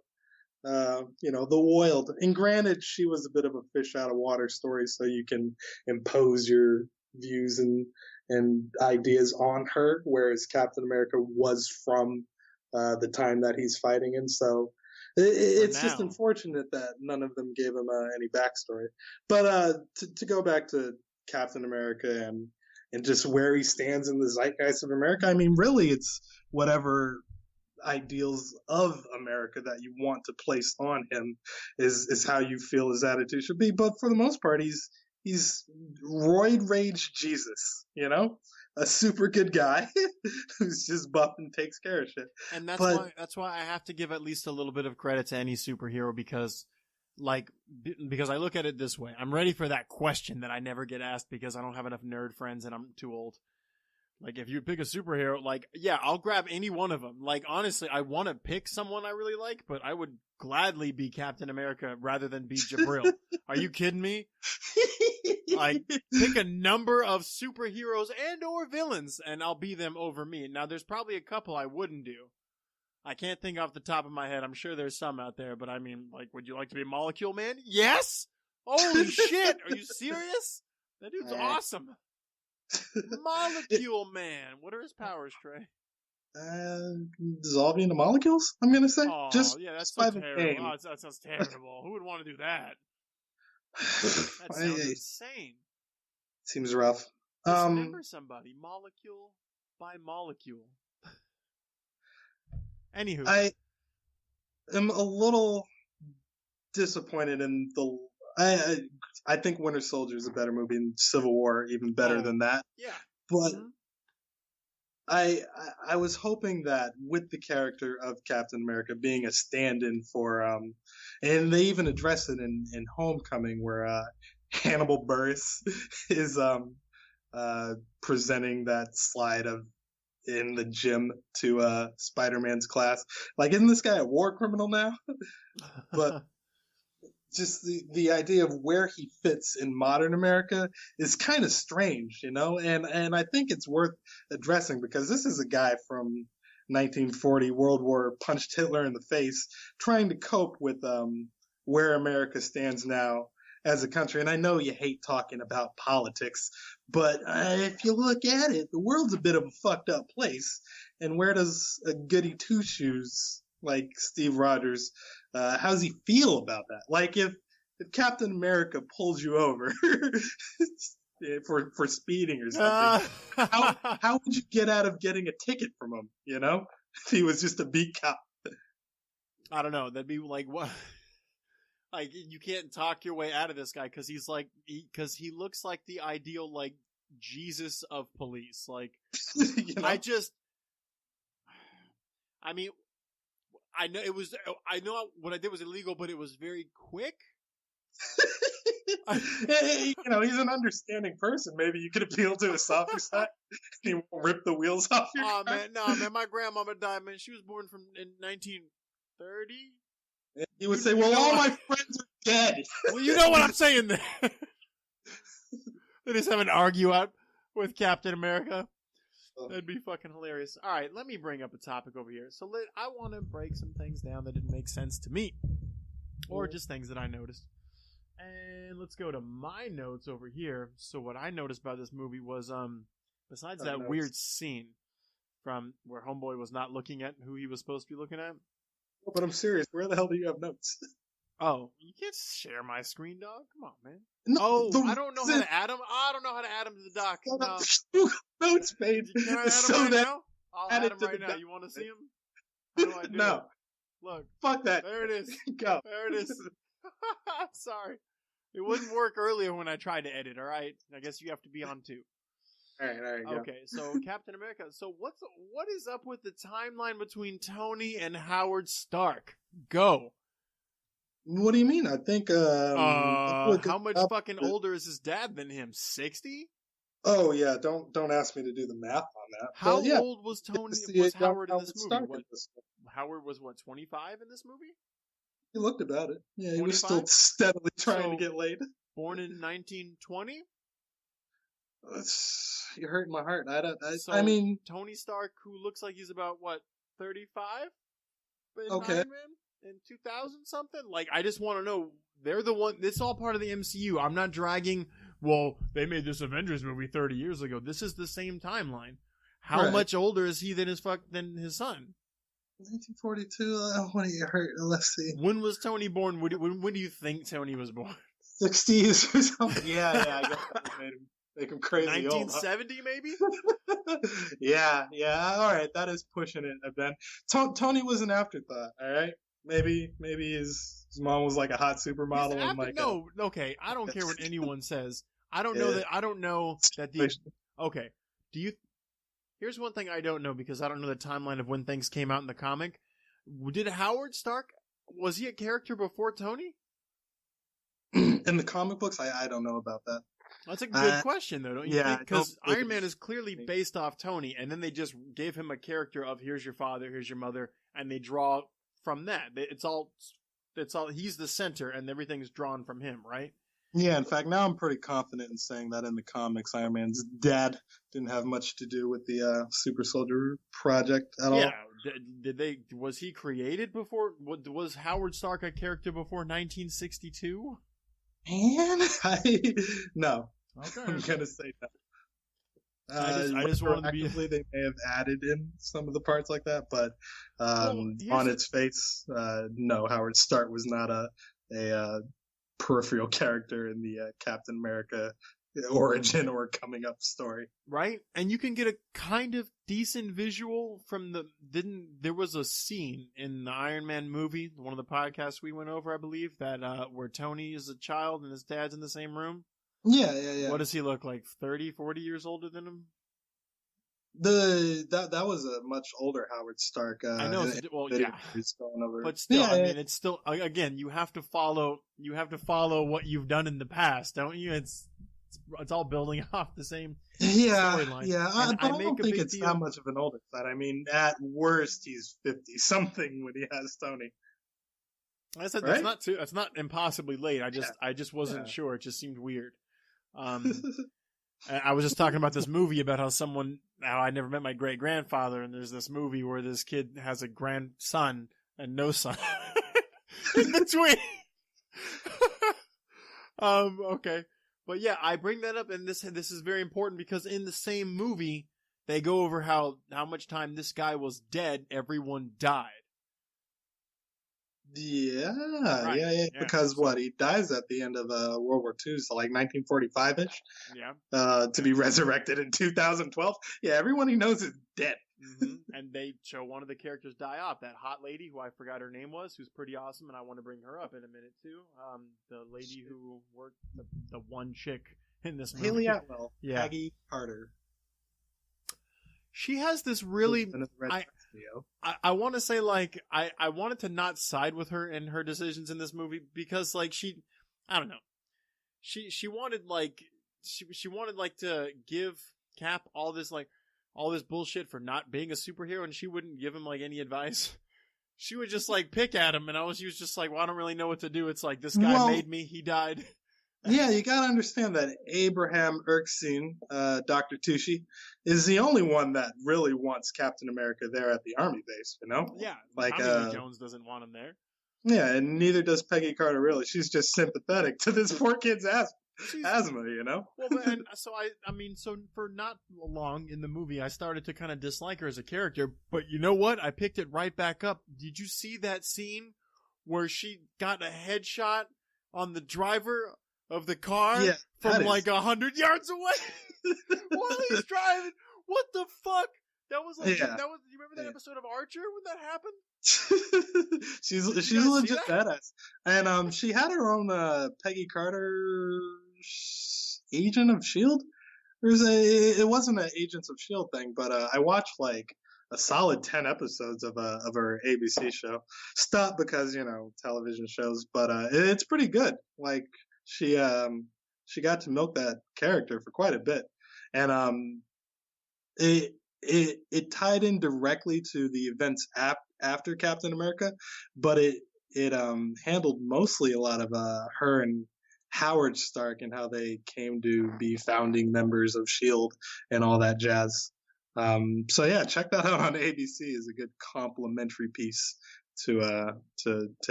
the wild. And granted, she was a bit of a fish out of water story, so you can impose your views and ideas on her, whereas Captain America was from the time that he's fighting in. So it's just unfortunate that none of them gave him any backstory. But to go back to Captain America and just where he stands in the zeitgeist of America, I mean, really, it's whatever ideals of America that you want to place on him is how you feel his attitude should be. But for the most part, he's roid rage Jesus, a super good guy who's just buff and takes care of shit. And that's why I have to give at least a little bit of credit to any superhero, because I look at it this way. I'm ready for that question that I never get asked because I don't have enough nerd friends and I'm too old. Like, if you pick a superhero, like, yeah, I'll grab any one of them. Like, honestly, I want to pick someone I really like, but I would gladly be Captain America rather than be Jabril. Are you kidding me? Like, pick a number of superheroes and or villains, and I'll be them over me. Now, there's probably a couple I wouldn't do. I can't think off the top of my head. I'm sure there's some out there, but I mean, like, would you like to be Molecule Man? Yes! Holy shit! Are you serious? That dude's awesome. Molecule Man. What are his powers, Trey? Dissolving into molecules, I'm gonna say. Oh, just yeah, that's by so the terrible. name. Oh, that sounds terrible. Who would want to do that? That sounds insane. Seems rough. Dismember somebody, molecule by molecule. Anywho, I am a little disappointed in the. I think Winter Soldier is a better movie, and Civil War even better than that. Yeah, but I was hoping that with the character of Captain America being a stand-in for and they even address it in Homecoming where Hannibal Buress is presenting that slide of in the gym to Spider-Man's class. Like, isn't this guy a war criminal now? But just the idea of where he fits in modern America is kind of strange, you know? And I think it's worth addressing because this is a guy from 1940, World War, punched Hitler in the face, trying to cope with where America stands now as a country. And I know you hate talking about politics, but if you look at it, the world's a bit of a fucked up place. And where does a goody two-shoes like Steve Rogers, how does he feel about that? Like if Captain America pulls you over for speeding or something, how would you get out of getting a ticket from him, you know? If he was just a beat cop. I don't know. That'd be like, what? Like, you can't talk your way out of this guy because he's like, because he looks like the ideal, like, Jesus of police. Like, you know? I know what I did was illegal, but it was very quick. You know, he's an understanding person. Maybe you could appeal to his softer side and he won't rip the wheels off your car. Man, my grandmama died, man. She was born in 1930. He would say, well, all my friends are dead. Well, you know what I'm saying there. They just have an argue out with Captain America. That'd be fucking hilarious. All right, let me bring up a topic over here. So I want to break some things down that didn't make sense to me. Or just things that I noticed. And let's go to my notes over here. So what I noticed about this movie was, besides that weird scene from where Homeboy was not looking at who he was supposed to be looking at. But I'm serious. Where the hell do you have notes? Oh, you can't share my screen, dog. Come on, man. No, I don't know how to add them. I don't know how to add them to the doc. No. Notes page. Can I add them right now? I'll add them right now. You want to see them? How do I do No. it? Look. Fuck that. There it is. Go. There it is. Sorry. It wouldn't work earlier when I tried to edit, alright? I guess you have to be on too. Alright, go. Okay, so Captain America. So what is up with the timeline between Tony and Howard Stark? Go. What do you mean? I think how much fucking older is his dad than him? 60? Oh yeah, don't ask me to do the math on that. How old was Howard in this movie? Howard was 25 in this movie? He looked about it. Yeah, 25? He was still steadily trying to get laid. Born in 1920? You're hurting my heart. I mean, Tony Stark, who looks like he's about 35? Okay. Iron Man in 2000 something? Like, I just want to know. They're the one. This is all part of the MCU. I'm not dragging. Well, they made this Avengers movie 30 years ago. This is the same timeline. How much older is he than his son? 1942. What are you hurt? Let's see. When was Tony born? When do you think Tony was born? 60s or something. Yeah. I guess that make him crazy 1970 old, maybe? Yeah. All right, that is pushing it a bit. Tony was an afterthought. All right, maybe his mom was like a hot supermodel and like. No, okay. I don't care what anyone says. I don't know that. I don't know that the. Okay. Do you? Here's one thing I don't know because I don't know the timeline of when things came out in the comic. Did Howard Stark, was he a character before Tony? In the comic books, I don't know about that. That's a good question, though, don't you think? Because don't Iron Man is clearly based off Tony, and then they just gave him a character of here's your father, here's your mother, and they draw from that. It's all. He's the center, and everything's drawn from him, right? Yeah, in fact, now I'm pretty confident in saying that in the comics, Iron Man's dad didn't have much to do with the Super Soldier project at all. Yeah, was he created before? Was Howard Stark a character before 1962? Man, no. Okay. I'm gonna say no. I just want to be. They may have added in some of the parts like that, but on its face, no. Howard Stark was not a peripheral character in the Captain America origin or coming up story. Right? And you can get a kind of decent visual from there was a scene in the Iron Man movie, one of the podcasts we went over, I believe, that where Tony is a child and his dad's in the same room. Yeah. What does he look like? 30, 40 years older than him? That was a much older Howard Stark. I know. Yeah. Going over. But still, I mean, it's still, again, you have to follow what you've done in the past, don't you? It's all building off the same storyline. Yeah. But I don't think it's that much of an older side. I mean, at worst, he's 50 something when he has Tony. I said right? That's not impossibly late. I just wasn't sure. It just seemed weird. I was just talking about this movie about how I never met my great grandfather, and there's this movie where this kid has a grandson and no son in between. Okay, but yeah, I bring that up, and this is very important because in the same movie they go over how much time this guy was dead. Everyone died. Yeah, right. yeah. Because he dies at the end of World War II, so like 1945-ish. Yeah. To be resurrected in 2012. Yeah, everyone he knows is dead. Mm-hmm. And they show one of the characters die off. That hot lady who I forgot her name was, who's pretty awesome, and I want to bring her up in a minute too. The lady who worked the one chick in this movie. Haley Atwell. Yeah. Peggy Carter. She has this really. I want to say like I wanted to not side with her in her decisions in this movie because like I don't know, she wanted like she wanted like to give Cap all this bullshit for not being a superhero, and she wouldn't give him like any advice. She would just like pick at him, and she was just like, well, I don't really know what to do. It's like this guy made me, he died. Yeah, you gotta understand that Abraham Erskine, Dr. Tucci, is the only one that really wants Captain America there at the army base, you know? Yeah, like Tommy Lee Jones doesn't want him there. Yeah, and neither does Peggy Carter really. She's just sympathetic to this poor kid's asthma, you know? Well, so for not long in the movie, I started to kind of dislike her as a character, but you know what? I picked it right back up. Did you see that scene where she got a headshot on the driver of the car from like 100 yards away while he's driving? What the fuck? That was like, you remember that episode of Archer when that happened? she's legit badass. And she had her own Peggy Carter Agent of S.H.I.E.L.D. It wasn't an Agents of S.H.I.E.L.D. thing, but I watched like a solid 10 episodes of her ABC show. Stop because, television shows, but it's pretty good. Like she got to milk that character for quite a bit. And it tied in directly to the events after Captain America, but it handled mostly a lot of her and Howard Stark and how they came to be founding members of S.H.I.E.L.D. and all that jazz. So yeah, check that out on ABC. Is a good complimentary piece to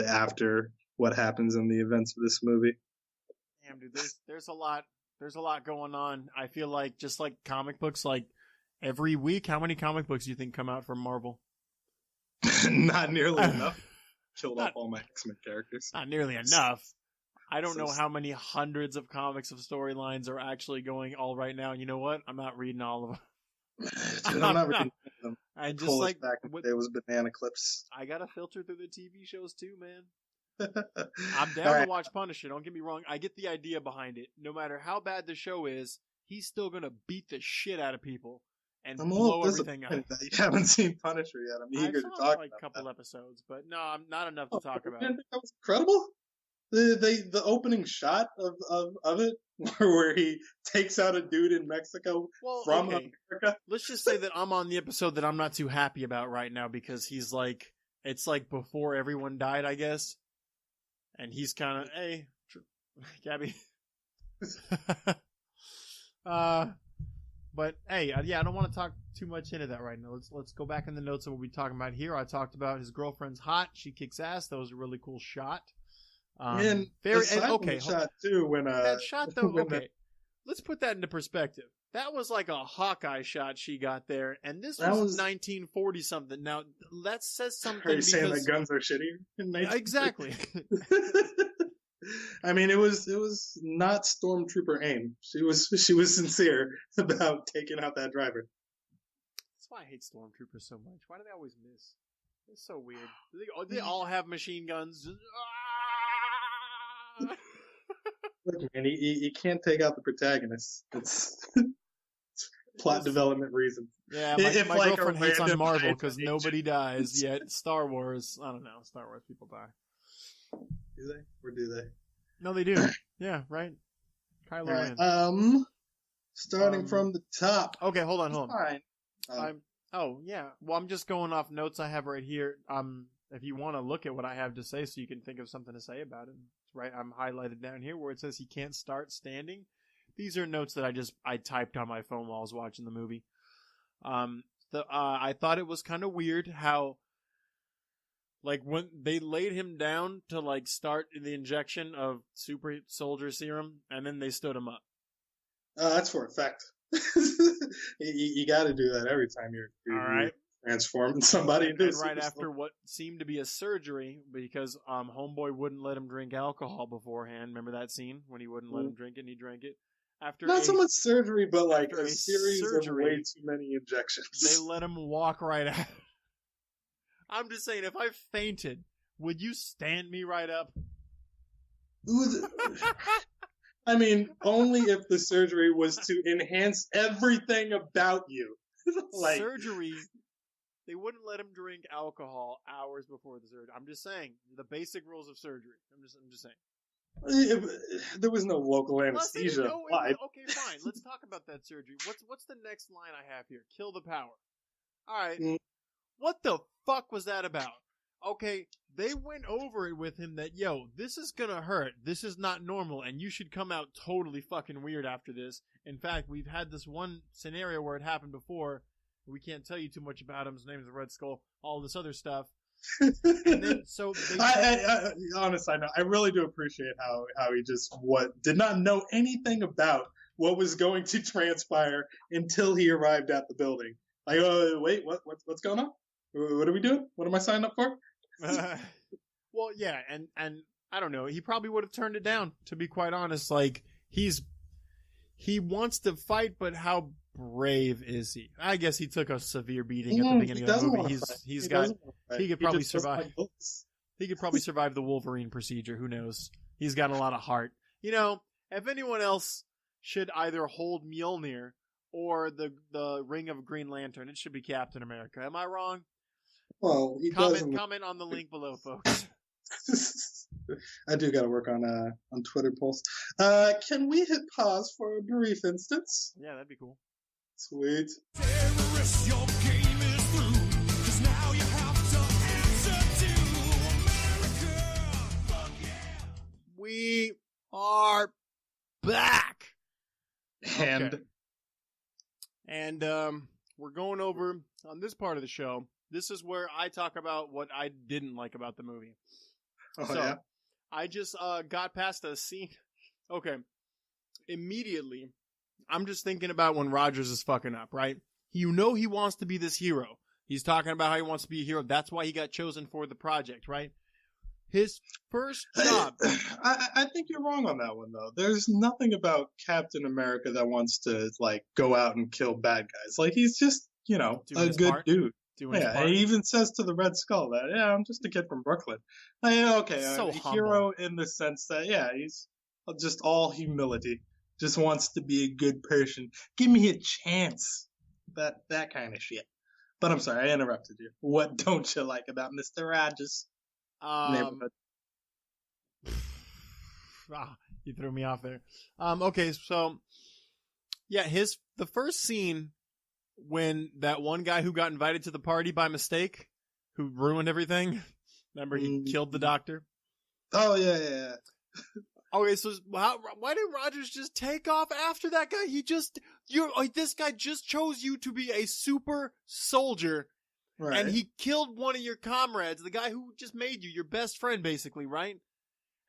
after what happens in the events of this movie. Damn, dude, there's a lot going on. I feel like just like comic books, like every week, how many comic books do you think come out from Marvel? Not nearly enough. Killed off all my X-Men characters. Not nearly enough. I don't know how many hundreds of comics of storylines are actually going all right now. And you know what? I'm not reading all of them. Dude, I'm not reading them. I just like back in the day was Banana Clips. I gotta filter through the TV shows too, man. I'm down to watch Punisher. Don't get me wrong. I get the idea behind it. No matter how bad the show is, he's still gonna beat the shit out of people and blow everything up. You haven't seen Punisher yet. I'm eager to talk about a couple episodes, but no, I'm not enough to talk about. You didn't think that was incredible? The opening shot of it, where he takes out a dude in Mexico from America. Let's just say that I'm on the episode that I'm not too happy about right now because he's like, it's like before everyone died, I guess. And he's kind of, hey, Gabby. But hey, yeah, I don't want to talk too much into that right now. Let's go back in the notes of what we're talking about here. I talked about his girlfriend's hot. She kicks ass. That was a really cool shot. And okay, shot too when that shot though. Okay, let's put that into perspective. That was like a Hawkeye shot she got there, and this was 1940 something. Now that says something. Are you saying that guns are shitty? Exactly. I mean, it was not Stormtrooper aim. She was sincere about taking out that driver. That's why I hate Stormtroopers so much. Why do they always miss? It's so weird. They all have machine guns. Look, man, he can't take out the protagonist. It's plot development reasons. Yeah, my girlfriend hates on Marvel because nobody dies, yet Star Wars, I don't know, Star Wars people die. Do they? Or do they? No, they do. Yeah, right? Kylo Ren. Starting from the top. Okay, hold on. Fine. Yeah. Well, I'm just going off notes I have right here. If you want to look at what I have to say so you can think of something to say about it. Right, I'm highlighted down here where it says he can't start standing. These are notes that I typed on my phone while I was watching the movie. I thought it was kind of weird how, like, when they laid him down to like start the injection of super soldier serum, and then they stood him up. That's for effect. you got to do that every time you're all right. Transforming somebody into right after what seemed to be a surgery because homeboy wouldn't let him drink alcohol beforehand. Remember that scene when he wouldn't let him drink it and he drank it? After not so much surgery, but like a series of way too many injections. They let him walk right out. I'm just saying, if I fainted, would you stand me right up? I mean, only if the surgery was to enhance everything about you. Like, surgery... They wouldn't let him drink alcohol hours before the surgery. I'm just saying the basic rules of surgery. I'm just saying. There was no local anesthesia. Okay, fine. Let's talk about that surgery. What's the next line I have here? Kill the power. All right. What the fuck was that about? Okay, they went over it with him that, yo, this is gonna hurt. This is not normal, and you should come out totally fucking weird after this. In fact, we've had this one scenario where it happened before. We can't tell you too much about him. His name is the Red Skull. All this other stuff. And then, so honestly, I really do appreciate how he just did not know anything about what was going to transpire until he arrived at the building. Like, wait, what's going on? What are we doing? What am I signing up for? Well, yeah, and I don't know. He probably would have turned it down. To be quite honest, like he wants to fight, but how brave is he? I guess he took a severe beating at the beginning of the movie. He could probably survive. He could probably survive the Wolverine procedure. Who knows? He's got a lot of heart. You know, if anyone else should either hold Mjolnir or the Ring of Green Lantern, it should be Captain America. Am I wrong? Well, comment on the link below, folks. I do got to work on Twitter polls. Can we hit pause for a brief instance? Yeah, that'd be cool. Sweet. Terrorists, your game is through, 'cause now you have to answer to America. Fuck yeah. We are back. And we're going over on this part of the show. This is where I talk about what I didn't like about the movie. Yeah? I just got past a scene. Okay. Immediately, I'm just thinking about when Rogers is fucking up, right? You know he wants to be this hero. He's talking about how he wants to be a hero. That's why he got chosen for the project, right? His first job. I think you're wrong on that one, though. There's nothing about Captain America that wants to, like, go out and kill bad guys. Like, he's just, you know, a good dude. Yeah, he even says to the Red Skull that, yeah, I'm just a kid from Brooklyn. Like, okay, so a hero in the sense that, yeah, he's just all humility. Just wants to be a good person. Give me a chance. That kind of shit. But I'm sorry, I interrupted you. What don't you like about Mr. Rogers' neighborhood? You threw me off there. Okay, so yeah, the first scene when that one guy who got invited to the party by mistake, who ruined everything. Remember, he killed the doctor. Oh yeah. Okay, so why did Rogers just take off after that guy? This guy just chose you to be a super soldier, Right. and he killed one of your comrades, the guy who just made you your best friend, basically, right?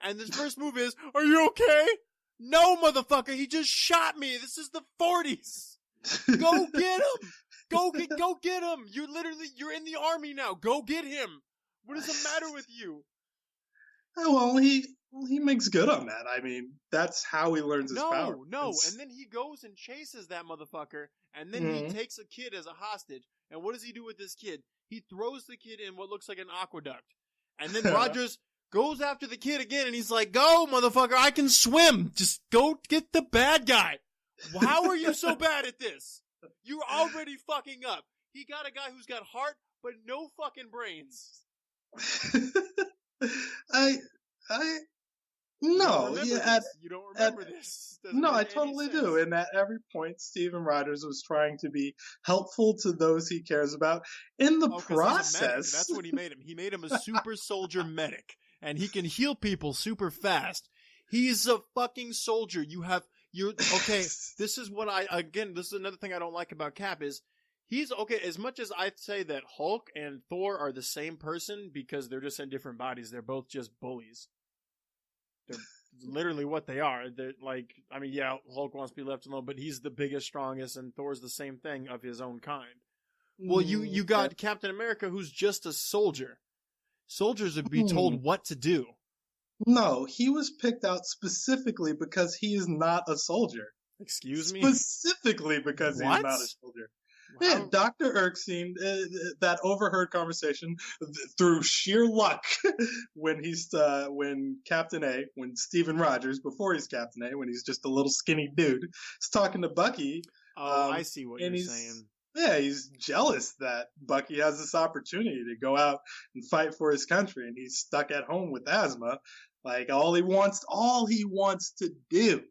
And this first move is, are you okay? No, motherfucker, he just shot me. This is the 40s. Go get him. Go get him. You're in the army now. Go get him. What is the matter with you? Well, he makes good on that. I mean, that's how he learns his power. No. And then he goes and chases that motherfucker, and then he takes a kid as a hostage. And what does he do with this kid? He throws the kid in what looks like an aqueduct. And then Rogers goes after the kid again, and he's like, go, motherfucker, I can swim. Just go get the bad guy. How are you so bad at this? You're already fucking up. He got a guy who's got heart, but no fucking brains. No, you don't remember this. No, I totally do. And at every point, Steven Rogers was trying to be helpful to those he cares about. In the process, that's what he made him. He made him a super soldier medic, and he can heal people super fast. He's a fucking soldier. Okay. This is another thing I don't like about Cap is he's okay. As much as I say that Hulk and Thor are the same person because they're just in different bodies, they're both just bullies. They're literally what they are. They're like, I mean, yeah, Hulk wants to be left alone, but he's the biggest, strongest, and Thor's the same thing of his own kind. Well, you got Captain America, who's just a soldier. Soldiers would be told what to do. No, he was picked out specifically because he is not a soldier. Excuse me? Specifically because he's not a soldier. Wow. Yeah, Dr. Erskine, that overheard conversation through sheer luck when Steven Rogers, before he's Captain A, when he's just a little skinny dude, is talking to Bucky. Oh, I see what you're saying. Yeah, he's jealous that Bucky has this opportunity to go out and fight for his country, and he's stuck at home with asthma. Like, all he wants to do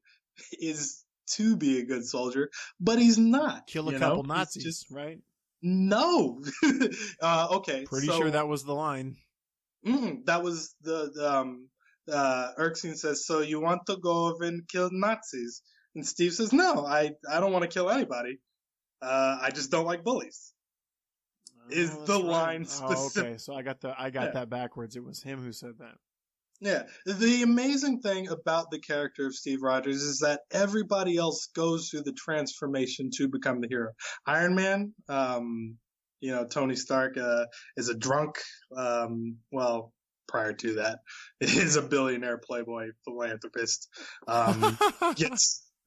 is to be a good soldier, but he's not. Kill a couple Nazis, right? No. Okay. Pretty sure that was the line. That was Erskine says, so you want to go over and kill Nazis? And Steve says, no, I don't want to kill anybody. I just don't like bullies. Is the line specific? Okay, so I got that backwards. It was him who said that. Yeah. The amazing thing about the character of Steve Rogers is that everybody else goes through the transformation to become the hero. Iron Man, Tony Stark is a drunk. Prior to that, is a billionaire playboy philanthropist.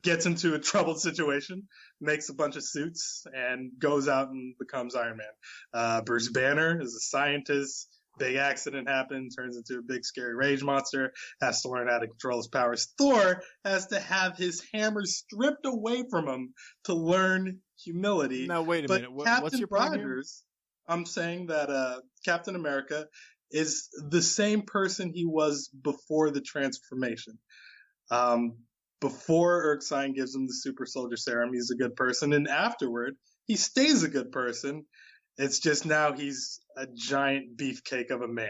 Gets into a troubled situation, makes a bunch of suits, and goes out and becomes Iron Man. Bruce Banner is a scientist. Big accident happens, turns into a big scary rage monster, has to learn how to control his powers. Thor has to have his hammer stripped away from him to learn humility. Now, wait a minute. What's your point here? I'm saying that Captain America is the same person he was before the transformation. Before Erskine gives him the super soldier serum, he's a good person, and afterward, he stays a good person. It's just now he's a giant beefcake of a man.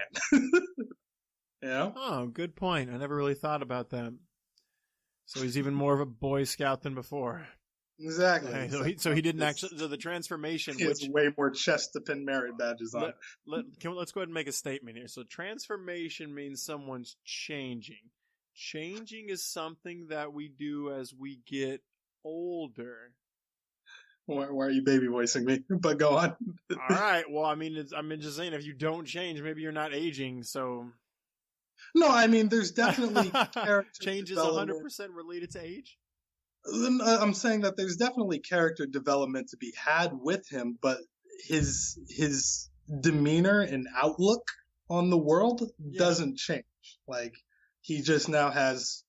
Oh, good point. I never really thought about that. So he's even more of a Boy Scout than before. Exactly. Okay, so he didn't actually. So the transformation, he has way more chest to pin merit badges on. Let's go ahead and make a statement here. So transformation means someone's changing. Changing is something that we do as we get older. Why are you baby voicing me? But go on. All right. Well, I mean, I'm just saying, if you don't change, maybe you're not aging. So. No, I mean, there's definitely character change is 100% related to age. I'm saying that there's definitely character development to be had with him, but his demeanor and outlook on the world doesn't change. Like, he just now has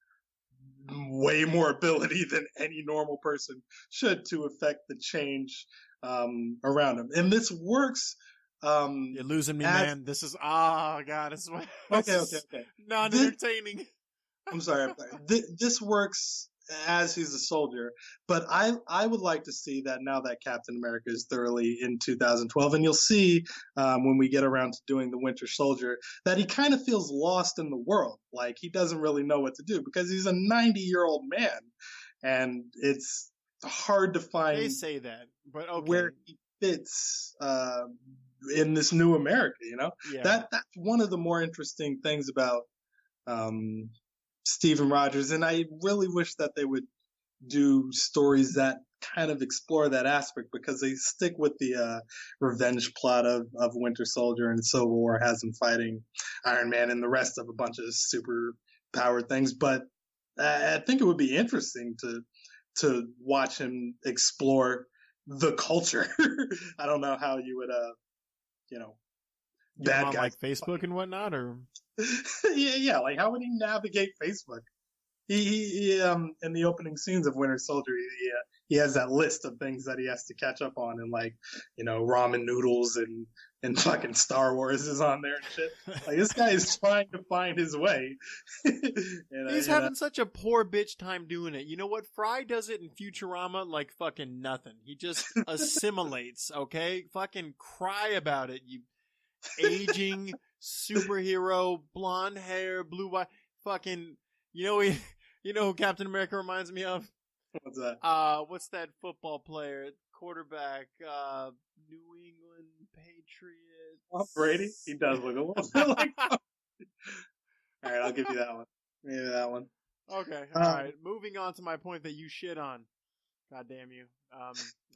way more ability than any normal person should to affect the change around him. And this works. You're losing me, man. This is God. It's okay. Non-entertaining. I'm sorry. This works as he's a soldier, but I would like to see that now that Captain America is thoroughly in 2012, and you'll see when we get around to doing the Winter Soldier that he kind of feels lost in the world, like he doesn't really know what to do because he's a 90-year-old man, and it's hard to find They say that, but okay. where he fits in this new America. You know, Yeah. that's one of the more interesting things about Steven Rogers, and I really wish that they would do stories that kind of explore that aspect because they stick with the revenge plot of Winter Soldier, and Civil War has him fighting Iron Man and the rest of a bunch of super powered things. But I think it would be interesting to watch him explore the culture. I don't know how you would, Get him bad on, guys like Facebook and whatnot, or yeah, like how would he navigate Facebook? He in the opening scenes of Winter Soldier, he has that list of things that he has to catch up on, and like ramen noodles and fucking Star Wars is on there and shit. Like this guy is trying to find his way. he's having such a poor bitch time doing it. You know what? Fry does it in Futurama like fucking nothing. He just assimilates. Okay, fucking cry about it. You aging superhero, blonde hair, blue eye, fucking. You know who Captain America reminds me of? What's that? What's that football player, quarterback, New England Patriots? Tom Brady? He does look a little bit like Tom. All right, I'll give you that one. Maybe that one. Okay, all right. Moving on to my point that you shit on. God damn you.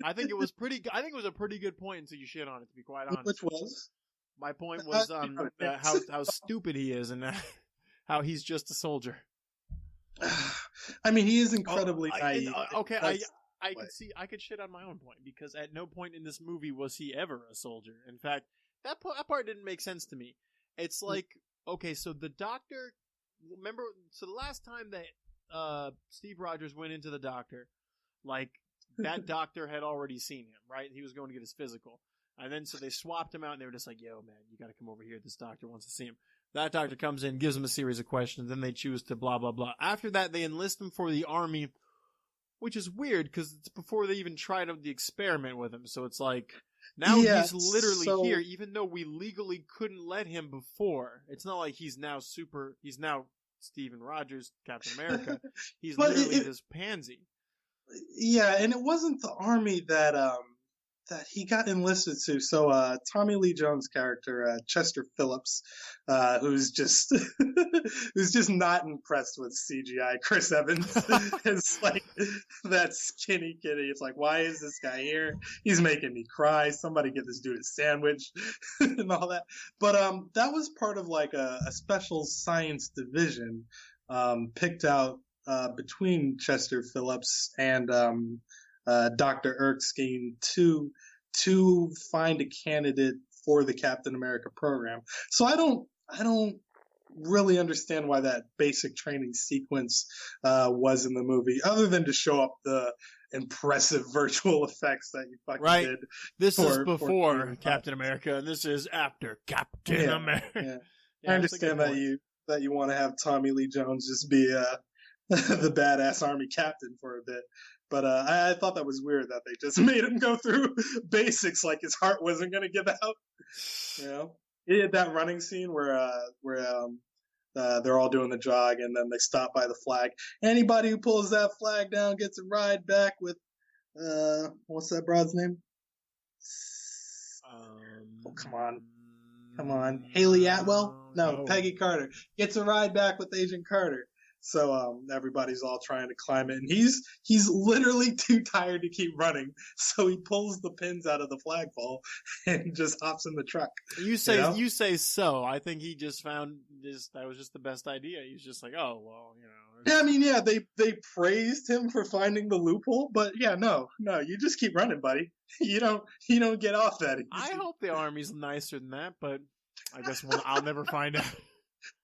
I think it was a pretty good point until you shit on it, to be quite honest. Which was? My point was how stupid he is and how he's just a soldier. I mean, he is incredibly naive. I could shit on my own point because at no point in this movie was he ever a soldier. In fact, that part didn't make sense to me. It's like, okay, so the doctor, remember, so the last time that Steve Rogers went into the doctor, like that doctor had already seen him, right? He was going to get his physical. And then so they swapped him out and they were just like, yo, man, you got to come over here. This doctor wants to see him. That doctor comes in, gives him a series of questions, then they choose to blah, blah, blah. After that, they enlist him for the army, which is weird because it's before they even tried the experiment with him. So it's like, now he's literally here, even though we legally couldn't let him before. It's not like he's now Steven Rogers, Captain America. He's literally this pansy. Yeah, and it wasn't the army that he got enlisted to. So Tommy Lee Jones' character, Chester Phillips, who's just not impressed with CGI Chris Evans. It's like that skinny kitty. It's like, why is this guy here? He's making me cry. Somebody get this dude a sandwich and all that. But that was part of like a special science division picked out between Chester Phillips and Dr. Erskine to find a candidate for the Captain America program. So I don't really understand why that basic training sequence was in the movie, other than to show up the impressive virtual effects that you fucking did. This is before Captain America, and this is after Captain America. Yeah. I understand that you want to have Tommy Lee Jones just be the badass army captain for a bit. But I thought that was weird that they just made him go through basics like his heart wasn't going to give out. You know, he had that running scene where they're all doing the jog and then they stop by the flag. Anybody who pulls that flag down gets a ride back with what's that broad's name? Oh, come on, Haley Atwell? No, Peggy Carter gets a ride back with Agent Carter. So everybody's all trying to climb it, and he's literally too tired to keep running. So he pulls the pins out of the flagpole and just hops in the truck. You say so. I think he just found that was just the best idea. He's just like, oh well, you know. Yeah, I mean, yeah, they praised him for finding the loophole, but yeah, no, you just keep running, buddy. You don't get off that easy. I hope the army's nicer than that, but I guess I'll never find out.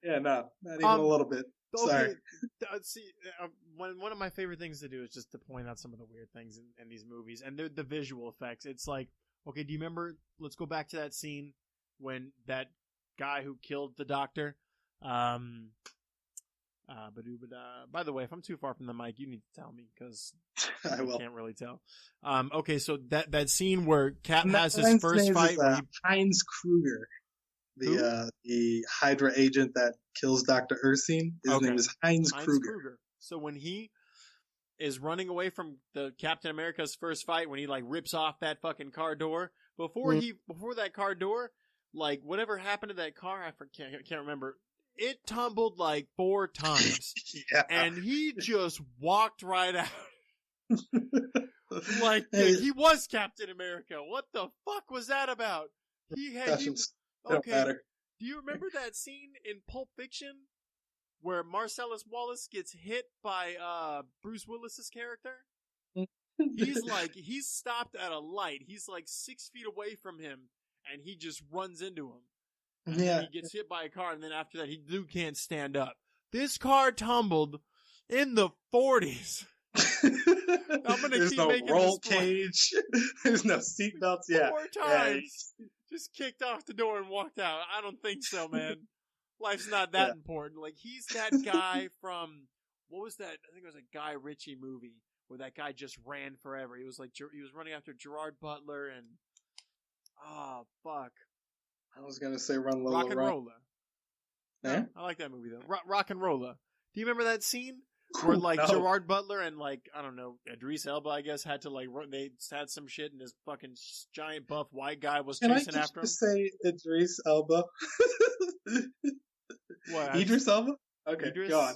Yeah, no, not even a little bit. Sorry. Okay, see, one of my favorite things to do is just to point out some of the weird things in these movies, and the visual effects. It's like, okay, do you remember? Let's go back to that scene when that guy who killed the doctor, By the way, if I'm too far from the mic, you need to tell me because I will. can't really tell. Okay, so that scene where Cap And has that his man's first name fight is, where he Heinz Kruger, the Hydra agent that kills Dr. Ursine. His name is Heinz Kruger. So when he is running away from the Captain America's first fight, when he like rips off that fucking car door, before that car door, like whatever happened to that car, I can't remember. It tumbled like 4 times. Yeah. And he just walked right out. Like, he was Captain America. What the fuck was that about? Don't matter. Do you remember that scene in Pulp Fiction where Marcellus Wallace gets hit by Bruce Willis's character? He's stopped at a light. He's like 6 feet away from him, and he just runs into him. And then he gets hit by a car, and then after that, he can't stand up. This car tumbled in the 40s. There's no roll cage. There's no seatbelts. Yeah. 4 times. Yeah. Just kicked off the door and walked out. I don't think so, man. Life's not that important. Like, he's that guy from, what was that? I think it was a Guy Ritchie movie where that guy just ran forever. He was like, he was running after Gerard Butler and, fuck. I was going to say Run Lola. Rock and Rolla. Yeah? I like that movie, though. Rock and Rolla. Do you remember that scene? Where, like, Gerard Butler and, like, I don't know, Idris Elba, I guess, had to, like, they had some shit and this fucking giant buff white guy was chasing after him. Say Idris Elba? What? Idris Elba? Okay, go on.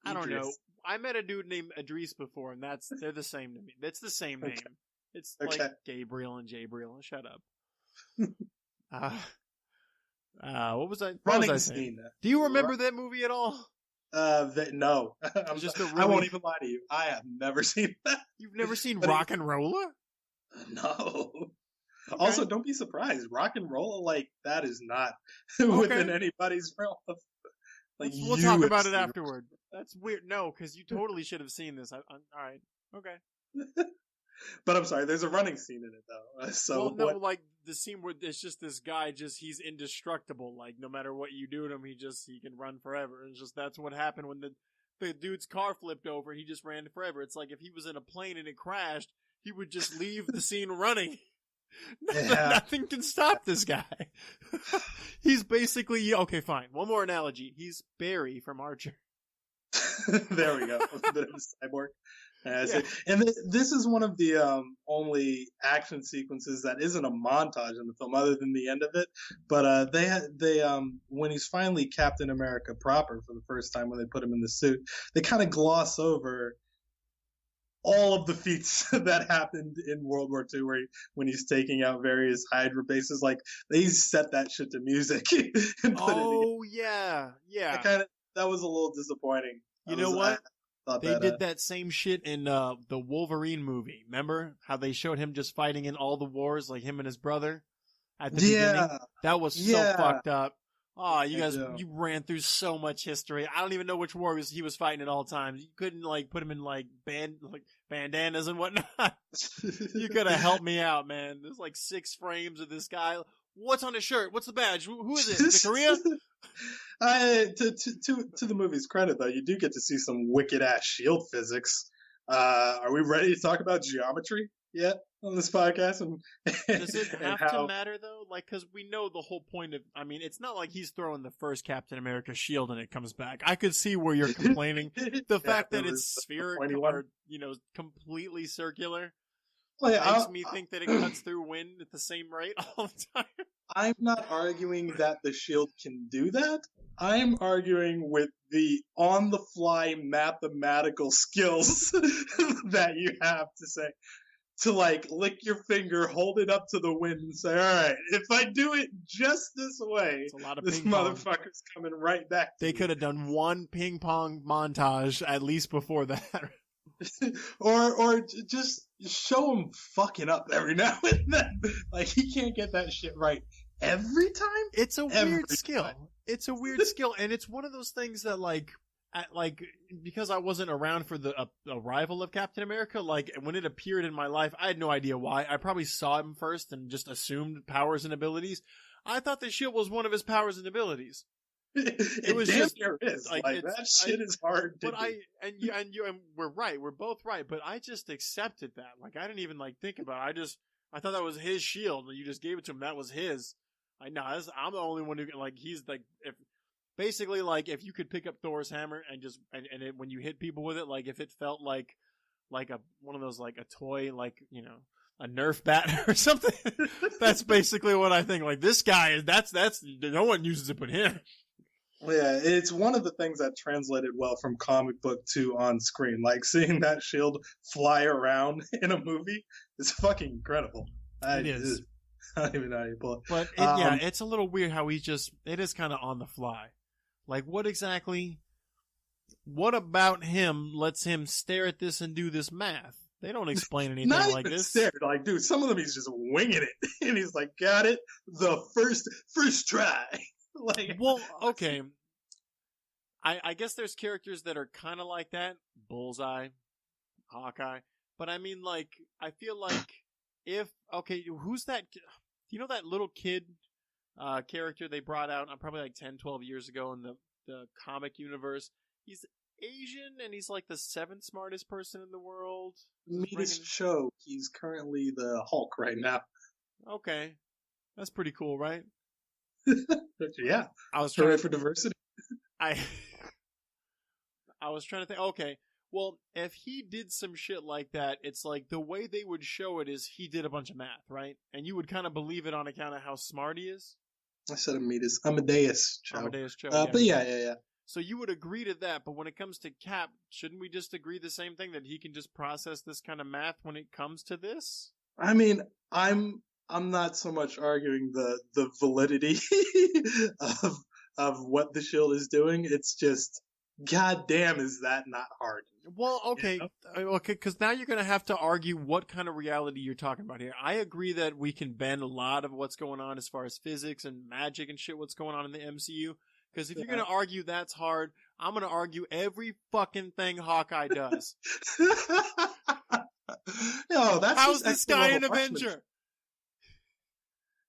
I don't know. I met a dude named Idris before, and they're the same to me. That's the same name. Okay. It's like Gabriel and Jabriel. Shut up. What was I? What was I saying? Do you remember that movie at all? No. I won't even lie to you. I have never seen that. You've never seen Rock and Rolla? No. Okay. Also, don't be surprised. Rock and Rolla, like, that is not within anybody's realm. Like, we'll talk about it afterward. That's weird. No, because you totally should have seen this. All right. Okay. But I'm sorry, there's a running scene in it, though. Like, the scene where it's just this guy, he's indestructible. Like, no matter what you do to him, he can run forever. It's just, that's what happened when the dude's car flipped over. He just ran forever. It's like if he was in a plane and it crashed, he would just leave the scene running. Nothing can stop this guy. He's basically, okay, fine. One more analogy. He's Barry from Archer. There we go. A bit of a cyborg. And this is one of the only action sequences that isn't a montage in the film, other than the end of it. But they when he's finally Captain America proper for the first time, when they put him in the suit, they kind of gloss over all of the feats that happened in World War II, when he's taking out various Hydra bases. Like, they set that shit to music. And yeah. That was a little disappointing. You know what? They did that same shit in the Wolverine movie. Remember how they showed him just fighting in all the wars, like him and his brother at the beginning? That was so fucked up. Oh, you guys, you ran through so much history. I don't even know which war he was fighting at all times. You couldn't, like, put him in, like, bandanas and whatnot. You could have helped me out, man. There's, like, 6 frames of this guy. What's on his shirt? What's the badge? Who is it? Is it Korea? To the movie's credit, though, you do get to see some wicked-ass shield physics. Are we ready to talk about geometry yet on this podcast? Does it have to matter, though? Like, because we know the whole point of... I mean, it's not like he's throwing the first Captain America shield and it comes back. I could see where you're complaining. The fact that it's spherical or, completely circular makes me think that it cuts through wind at the same rate all the time. I'm not arguing that the shield can do that. I'm arguing with the on-the-fly mathematical skills that you have to like lick your finger, hold it up to the wind, and say, "All right, if I do it just this way, this motherfucker's coming right back." They could have done one ping pong montage at least before that. or just show him fucking up every now and then. Like, he can't get that shit right every time. It's a weird skill. It's a weird skill, and it's one of those things that, like, because I wasn't around for the arrival of Captain America, like, when it appeared in my life, I had no idea why. I probably saw him first and just assumed powers and abilities. I thought the shield was one of his powers and abilities. It was damn just, near is. like, Like that shit is hard to But do. and we're right. We're both right. But I just accepted that. Like, I didn't even like think about it. I thought that was his shield. And you just gave it to him. That was his. I'm the only one who can, like, he's like, basically, like, if you could pick up Thor's hammer and just, when you hit people with it, like, if it felt like one of those, like, a toy, like, you know, a Nerf bat or something. That's basically what I think. Like, this guy is, that's, no one uses it but him. Yeah, it's one of the things that translated well from comic book to on screen. Like, seeing that shield fly around in a movie is fucking incredible. It is. I don't even know how you pull it. But it's a little weird how it is kind of on the fly. Like, what about him lets him stare at this and do this math? They don't explain anything Not like even this. Stared. Like, dude, some of them he's just winging it. And he's like, got it the first try. Like, well, okay. I guess there's characters that are kind of like that. Bullseye, Hawkeye. But I mean, like, I feel like who's that? You know that little kid character they brought out probably like 10, 12 years ago in the comic universe? He's Asian and he's like the 7th smartest person in the world. Metis Cho. He's currently the Hulk right now. Okay. That's pretty cool, right? Yeah. I was trying for diversity. I was trying to think, okay, well, if he did some shit like that, it's like the way they would show it is he did a bunch of math, right? And you would kind of believe it on account of how smart he is. I said Amadeus Cho. Amadeus Cho. But yeah. So you would agree to that, but when it comes to Cap, shouldn't we just agree the same thing, that he can just process this kind of math when it comes to this? I mean, I'm not so much arguing the validity of what the shield is doing. It's just, goddamn, is that not hard? Well, okay, You know? okay, because now you're going to have to argue what kind of reality you're talking about here. I agree that we can bend a lot of what's going on as far as physics and magic and shit, what's going on in the MCU. Because if you're going to argue that's hard, I'm going to argue every fucking thing Hawkeye does. How's this guy an Avenger?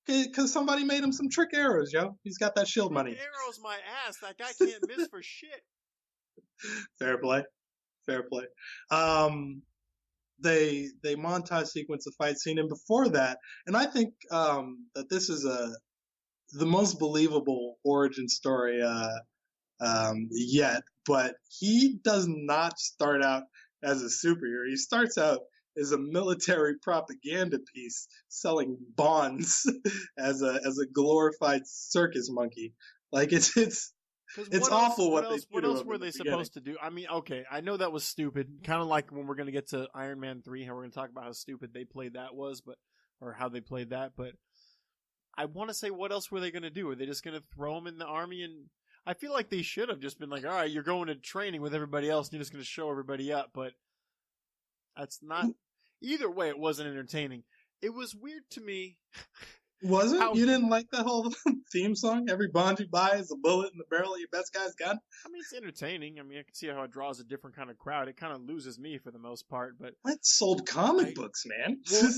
Because somebody made him some trick arrows, yo. He's got that shield money. Arrows my ass. That guy can't miss for shit. Fair play. They montage sequence a fight scene, and before that, and I think that this is the most believable origin story yet. But he does not start out as a superhero. He starts out as a military propaganda piece selling bonds as a glorified circus monkey. Like it's awful what else were they supposed to do? I mean, okay, I know that was stupid. Kind of like when we're going to get to Iron Man 3, how we're going to talk about how stupid they played that was, or how they played that. But I want to say, what else were they going to do? Are they just going to throw him in the army? And I feel like they should have just been like, all right, you're going to training with everybody else, and you're just going to show everybody up. But that's not. Either way, it wasn't entertaining. It was weird to me. Was it? You didn't like that whole theme song? Every bond you buy is a bullet in the barrel of your best guy's gun? I mean, it's entertaining. I mean, I can see how it draws a different kind of crowd. It kind of loses me for the most part, but it sold comic books, man. Well,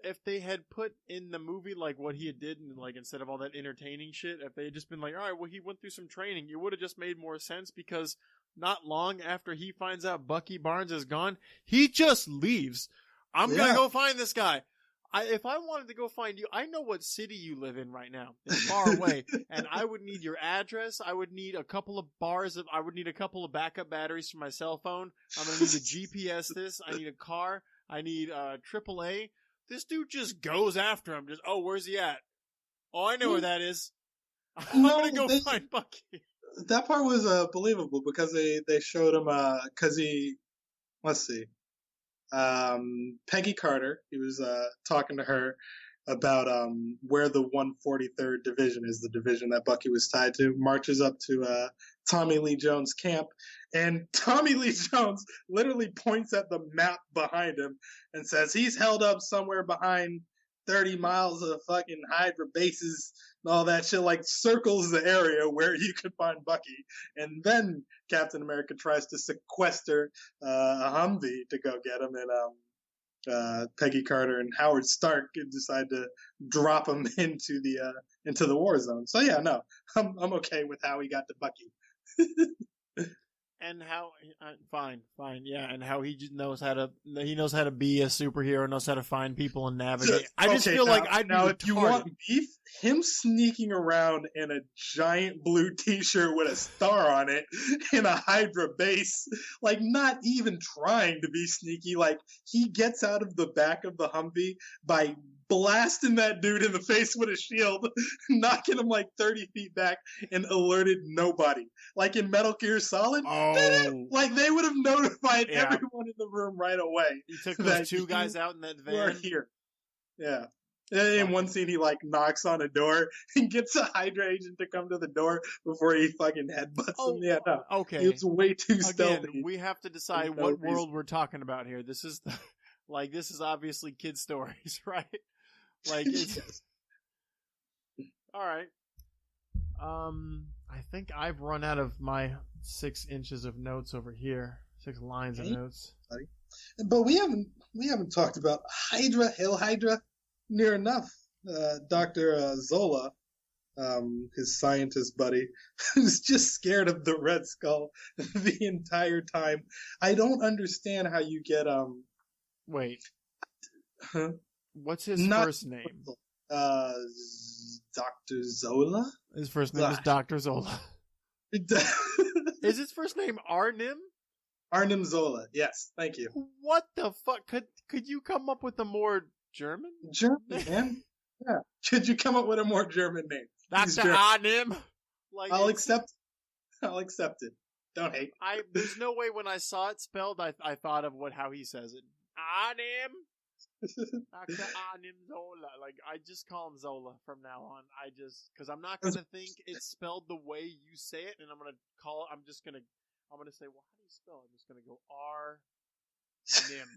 if they had put in the movie like what he did, and like instead of all that entertaining shit, if they had just been like, all right, well, he went through some training, it would have just made more sense, because not long after he finds out Bucky Barnes is gone, he just leaves. I'm gonna go find this guy. If I wanted to go find you, I know what city you live in right now. It's far away. And I would need your address. I would need a couple of I would need a couple of backup batteries for my cell phone. I'm going to need to GPS this. I need a car. I need AAA. This dude just goes after him. Just, oh, where's he at? Oh, I know where that is. I'm going to go find Bucky. That part was believable, because they showed him, because let's see. Peggy Carter, he was talking to her about where the 143rd Division is, the division that Bucky was tied to, marches up to Tommy Lee Jones' camp, and Tommy Lee Jones literally points at the map behind him and says he's held up somewhere behind 30 miles of fucking Hydra bases and all that shit, like circles the area where you could find Bucky. And then Captain America tries to sequester a Humvee to go get him, and Peggy Carter and Howard Stark decide to drop him into into the war zone. So yeah, no, I'm okay with how he got to Bucky. And how fine, yeah, and how he just knows how to be a superhero, knows how to find people and navigate. I just feel like I'd be now retarded. if you want beef, him sneaking around in a giant blue T-shirt with a star on it in a Hydra base, like not even trying to be sneaky, like he gets out of the back of the Humvee by blasting that dude in the face with a shield, knocking him like 30 feet back, and alerted nobody. Like in Metal Gear Solid, like they would have notified everyone in the room right away. He took those two guys out in that We're van. here. Yeah. In one scene, he like knocks on a door and gets a Hydra agent to come to the door before he fucking headbutts him. Yeah, no. Okay. He was way too stealthy. Again, we have to decide what world we're talking about here. This is this is obviously kid stories, right? Like it's all right. I think I've run out of my 6 inches of notes over here. 6 lines of notes. But we haven't talked about Hydra, Heil Hydra, near enough. Dr. Zola, his scientist buddy, who's just scared of the Red Skull the entire time. I don't understand how you get Wait. Huh? What's his first name? Dr. Zola? His first name is Dr. Zola. Is his first name Arnim? Arnim Zola. Yes, thank you. What the fuck? Could you come up with a more German? German, man. Yeah. Could you come up with a more German name? Dr. Arnim. Like I'll accept it. Don't hate. There's no way when I saw it spelled, I thought of how he says it. Arnim. Dr. Arnim Zola. Like, I just call him Zola from now on. Because I'm not going to think it's spelled the way you say it, and I'm going to I'm going to say, well, how do you spell it? I'm just going to go R-Nim.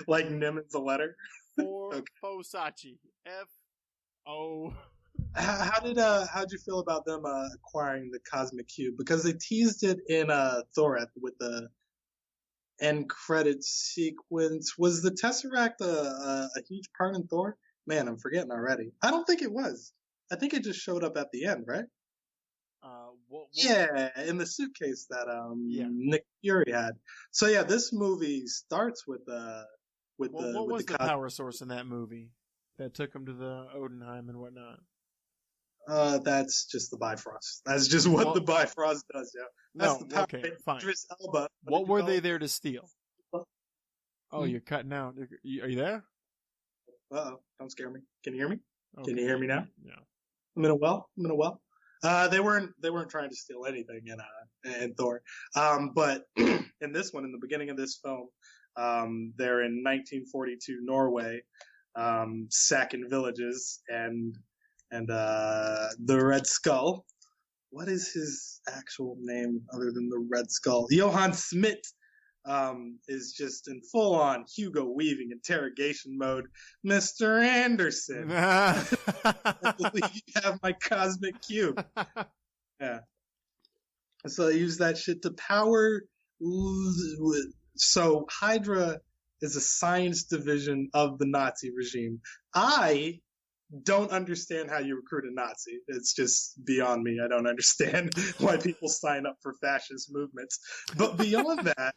Like Nim is a letter? Fosachi. F-O... How'd you feel about them acquiring the Cosmic Cube? Because they teased it in Thor with the end credit sequence. Was the Tesseract a huge part in Thor? Man, I'm forgetting already. I don't think it was. I think it just showed up at the end, right? Yeah, in the suitcase that Nick Fury had. So yeah, this movie starts with what was the power source in that movie that took him to the Odenheim and whatnot? That's just the Bifrost. That's just what the Bifrost does, yeah. That's the power okay, fine. Idris Elba. What were they there to steal? Oh, you're cutting out. Are you there? Uh-oh, don't scare me. Can you hear me? Okay. Can you hear me now? Yeah. I'm in a well. They weren't trying to steal anything in Thor. But in this one, in the beginning of this film, they're in 1942 Norway, sacking villages, and the Red Skull. What is his actual name other than the Red Skull? Johann Schmidt is just in full-on Hugo Weaving interrogation mode. Mr. Anderson, I believe you have my cosmic cube. Yeah. So they use that shit to power. So Hydra is a science division of the Nazi regime. I don't understand how you recruit a Nazi. It's just beyond me. I don't understand why people sign up for fascist movements. But beyond that,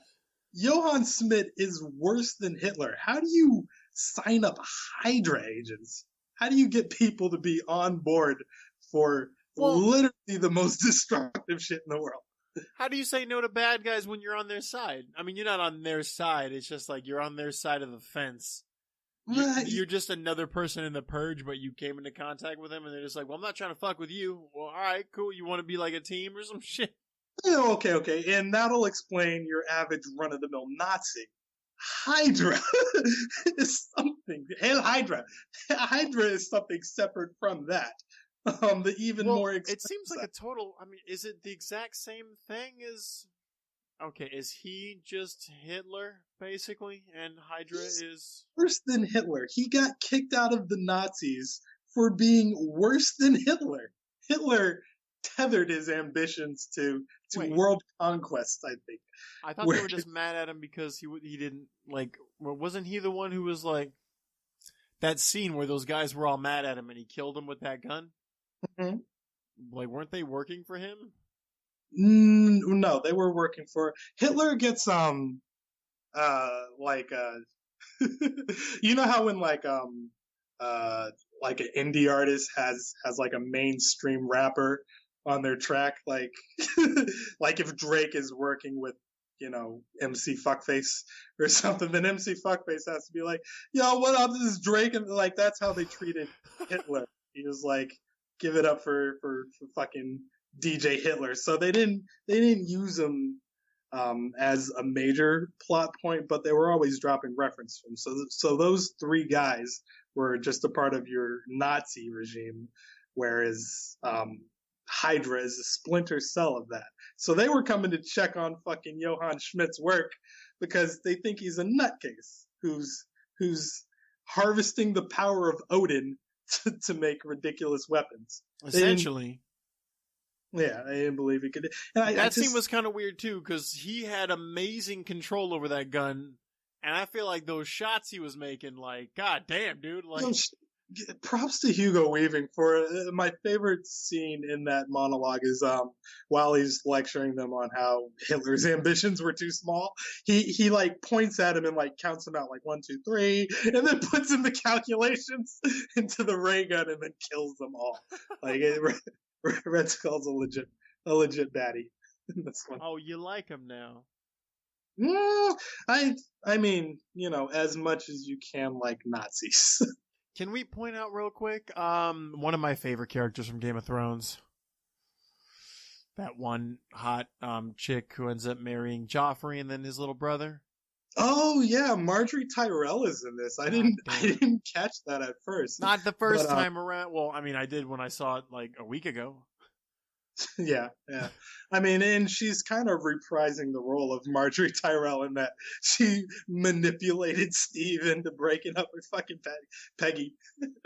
Johann Schmidt is worse than Hitler. How do you sign up Hydra agents? How do you get people to be on board for literally the most destructive shit in the world? How do you say no to bad guys when you're on their side? I mean, you're not on their side. It's just like you're on their side of the fence. You're just another person in the purge, but you came into contact with them, and they're just like, well, I'm not trying to fuck with you. Well, all right, cool. You want to be like a team or some shit? Yeah, okay. And that'll explain your average run-of-the-mill Nazi. Hydra is something. Heil Hydra. Hydra is something separate from that. The even more expensive. It seems like a total... I mean, is it the exact same thing as... Okay, is he just Hitler, basically, and Hydra is... worse than Hitler. He got kicked out of the Nazis for being worse than Hitler. Hitler tethered his ambitions to world conquest, I think. I thought they were just mad at him because he didn't, like... Wasn't he the one who was like... that scene where those guys were all mad at him and he killed them with that gun. Mhm. Like, weren't they working for him? No, they were working for Hitler. Gets like you know how when like an indie artist has like a mainstream rapper on their track, like like if Drake is working with, you know, MC Fuckface or something, then MC Fuckface has to be like, yo, what up, this is Drake, and like that's how they treated Hitler. He was like, give it up for fucking DJ Hitler. So they didn't use him as a major plot point, but they were always dropping reference to him. So those three guys were just a part of your Nazi regime, whereas Hydra is a splinter cell of that. So they were coming to check on fucking Johann Schmidt's work because they think he's a nutcase who's harvesting the power of Odin to make ridiculous weapons. Essentially. Yeah, I didn't believe he could. And that scene was kind of weird too, because he had amazing control over that gun, and I feel like those shots he was making, like, god damn, dude, like. Props to Hugo Weaving for it. My favorite scene in that monologue is while he's lecturing them on how Hitler's ambitions were too small. He like points at him and like counts them out like 1, 2, 3, and then puts in the calculations into the ray gun and then kills them all. Like Red Skull's a legit baddie in this one. Oh, you like him now? I mean, you know, as much as you can like Nazis. Can we point out real quick, one of my favorite characters from Game of Thrones? That one hot chick who ends up marrying Joffrey and then his little brother. Oh yeah, Marjorie Tyrell is in this. I didn't catch that at first. Not the first time around. Well, I mean, I did when I saw it like a week ago. Yeah. I mean, and she's kind of reprising the role of Marjorie Tyrell in that she manipulated Steve into breaking up with fucking Peggy.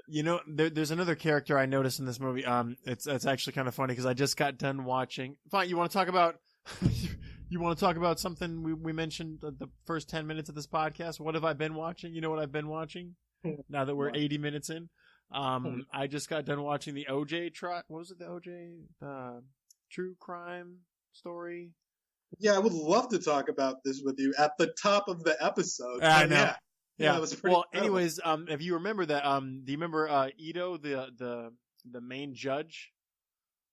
You know, there's another character I noticed in this movie. It's actually kind of funny because I just got done watching. Fine, you want to talk about? You want to talk about something we mentioned the first 10 minutes of this podcast? What have I been watching? You know what I've been watching? Now that we're 80 minutes in. I just got done watching the OJ trial. What was it? The OJ true crime story? Yeah, I would love to talk about this with you at the top of the episode. I know. Yeah. It was pretty incredible. Anyways, if you remember that, do you remember Ito, the main judge?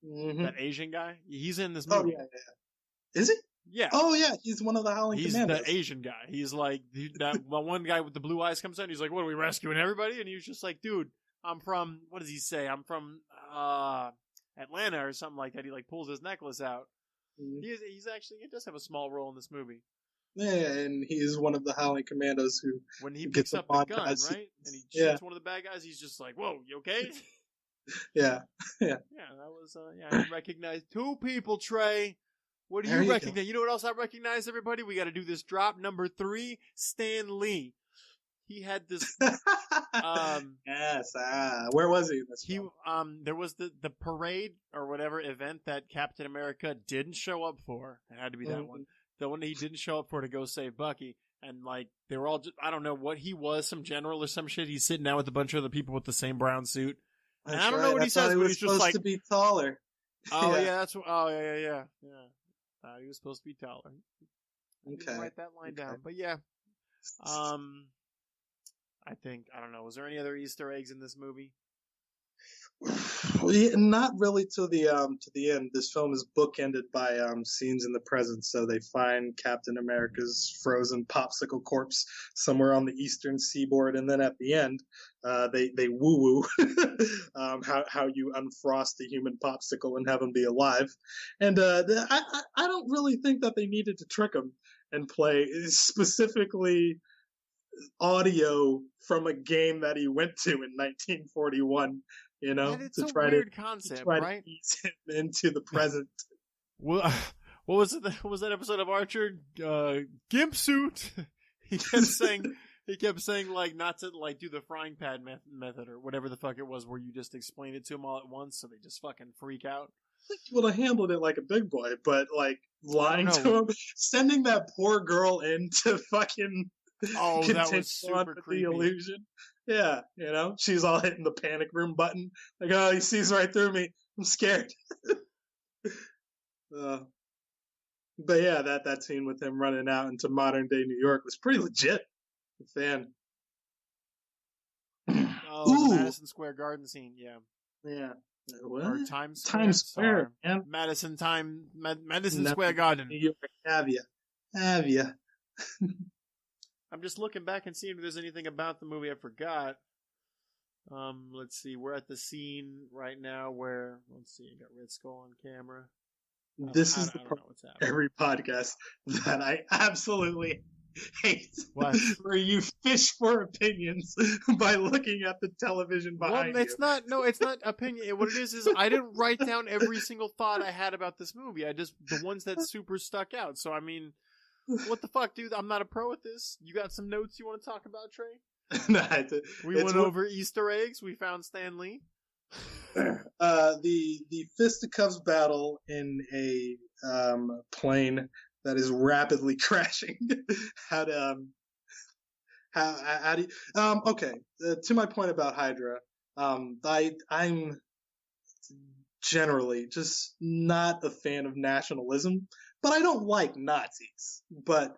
Mm-hmm. That Asian guy? He's in this movie. Oh, yeah. Is he? Yeah. Oh, yeah. He's one of the Howling Commandos. He's the Asian guy. He's like, that one guy with the blue eyes comes in. He's like, what, are we rescuing everybody? And he was just like, dude, I'm from, what does he say? I'm from Atlanta or something like that. He like pulls his necklace out. Mm-hmm. He's actually, he does have a small role in this movie. Yeah, and he's one of the Howling Commandos who, when he picks up the gun, right? And he shoots one of the bad guys, he's just like, whoa, you okay? Yeah. Yeah, that was, I recognized 2 people, Trey. What do you recognize? You know what else I recognize, everybody? We got to do this drop. Number 3, Stan Lee. He had this. Yes. Where was he in this film? There was the parade or whatever event that Captain America didn't show up for. It had to be that one. The one that he didn't show up for to go save Bucky. And like they were all just, I don't know what he was, some general or some shit. He's sitting down with a bunch of other people with the same brown suit. And I don't know what he says, but he's just like to be taller. Oh yeah, that's what. Oh yeah. He was supposed to be taller. Okay. Write that line down. But yeah, I think, I don't know. Was there any other Easter eggs in this movie? Not really to the end. This film is bookended by scenes in the present. So they find Captain America's frozen popsicle corpse somewhere on the eastern seaboard, and then at the end, they woo how you unfrost a human popsicle and have him be alive. And I don't really think that they needed to trick him and play specifically audio from a game that he went to in 1941. You know, it's a weird concept, right? To ease him into the present. Well, what was it? What was that episode of Archer? Gimp suit. He kept saying like not to like do the frying pan method or whatever the fuck it was, where you just explain it to them all at once, so they just fucking freak out. I think he would have handled it like a big boy, but like lying to him, sending that poor girl in to fucking that was super creepy. The illusion. Yeah, she's all hitting the panic room button. Like, oh, he sees right through me. I'm scared. uh, but yeah, that scene with him running out into modern day New York was pretty legit. Fan. Oh, the Ooh, Madison Square Garden scene, yeah. yeah. Or What? Times Square. Times Square, Sorry. man. Madison No, Square Garden. New York, have ya? I'm just looking back and seeing if there's anything about the movie I forgot. Let's see. We're at the scene right now where, let's see, I got Red Skull on camera. This is the I don't part know what's of happening. every podcast that I absolutely hate. What? Where you fish for opinions by looking at the television behind Well, it's not. No, it's not opinion. What it is I didn't write down every single thought I had about this movie. I just the ones that super stuck out. So I mean, what the fuck, dude? I'm not a pro at this. You got some notes you want to talk about, Trey? We went over Easter eggs. We found Stan Lee. The fisticuffs battle in a plane that is rapidly crashing. How do you, okay, to my point about Hydra, I'm generally just not a fan of nationalism, but I don't like Nazis. But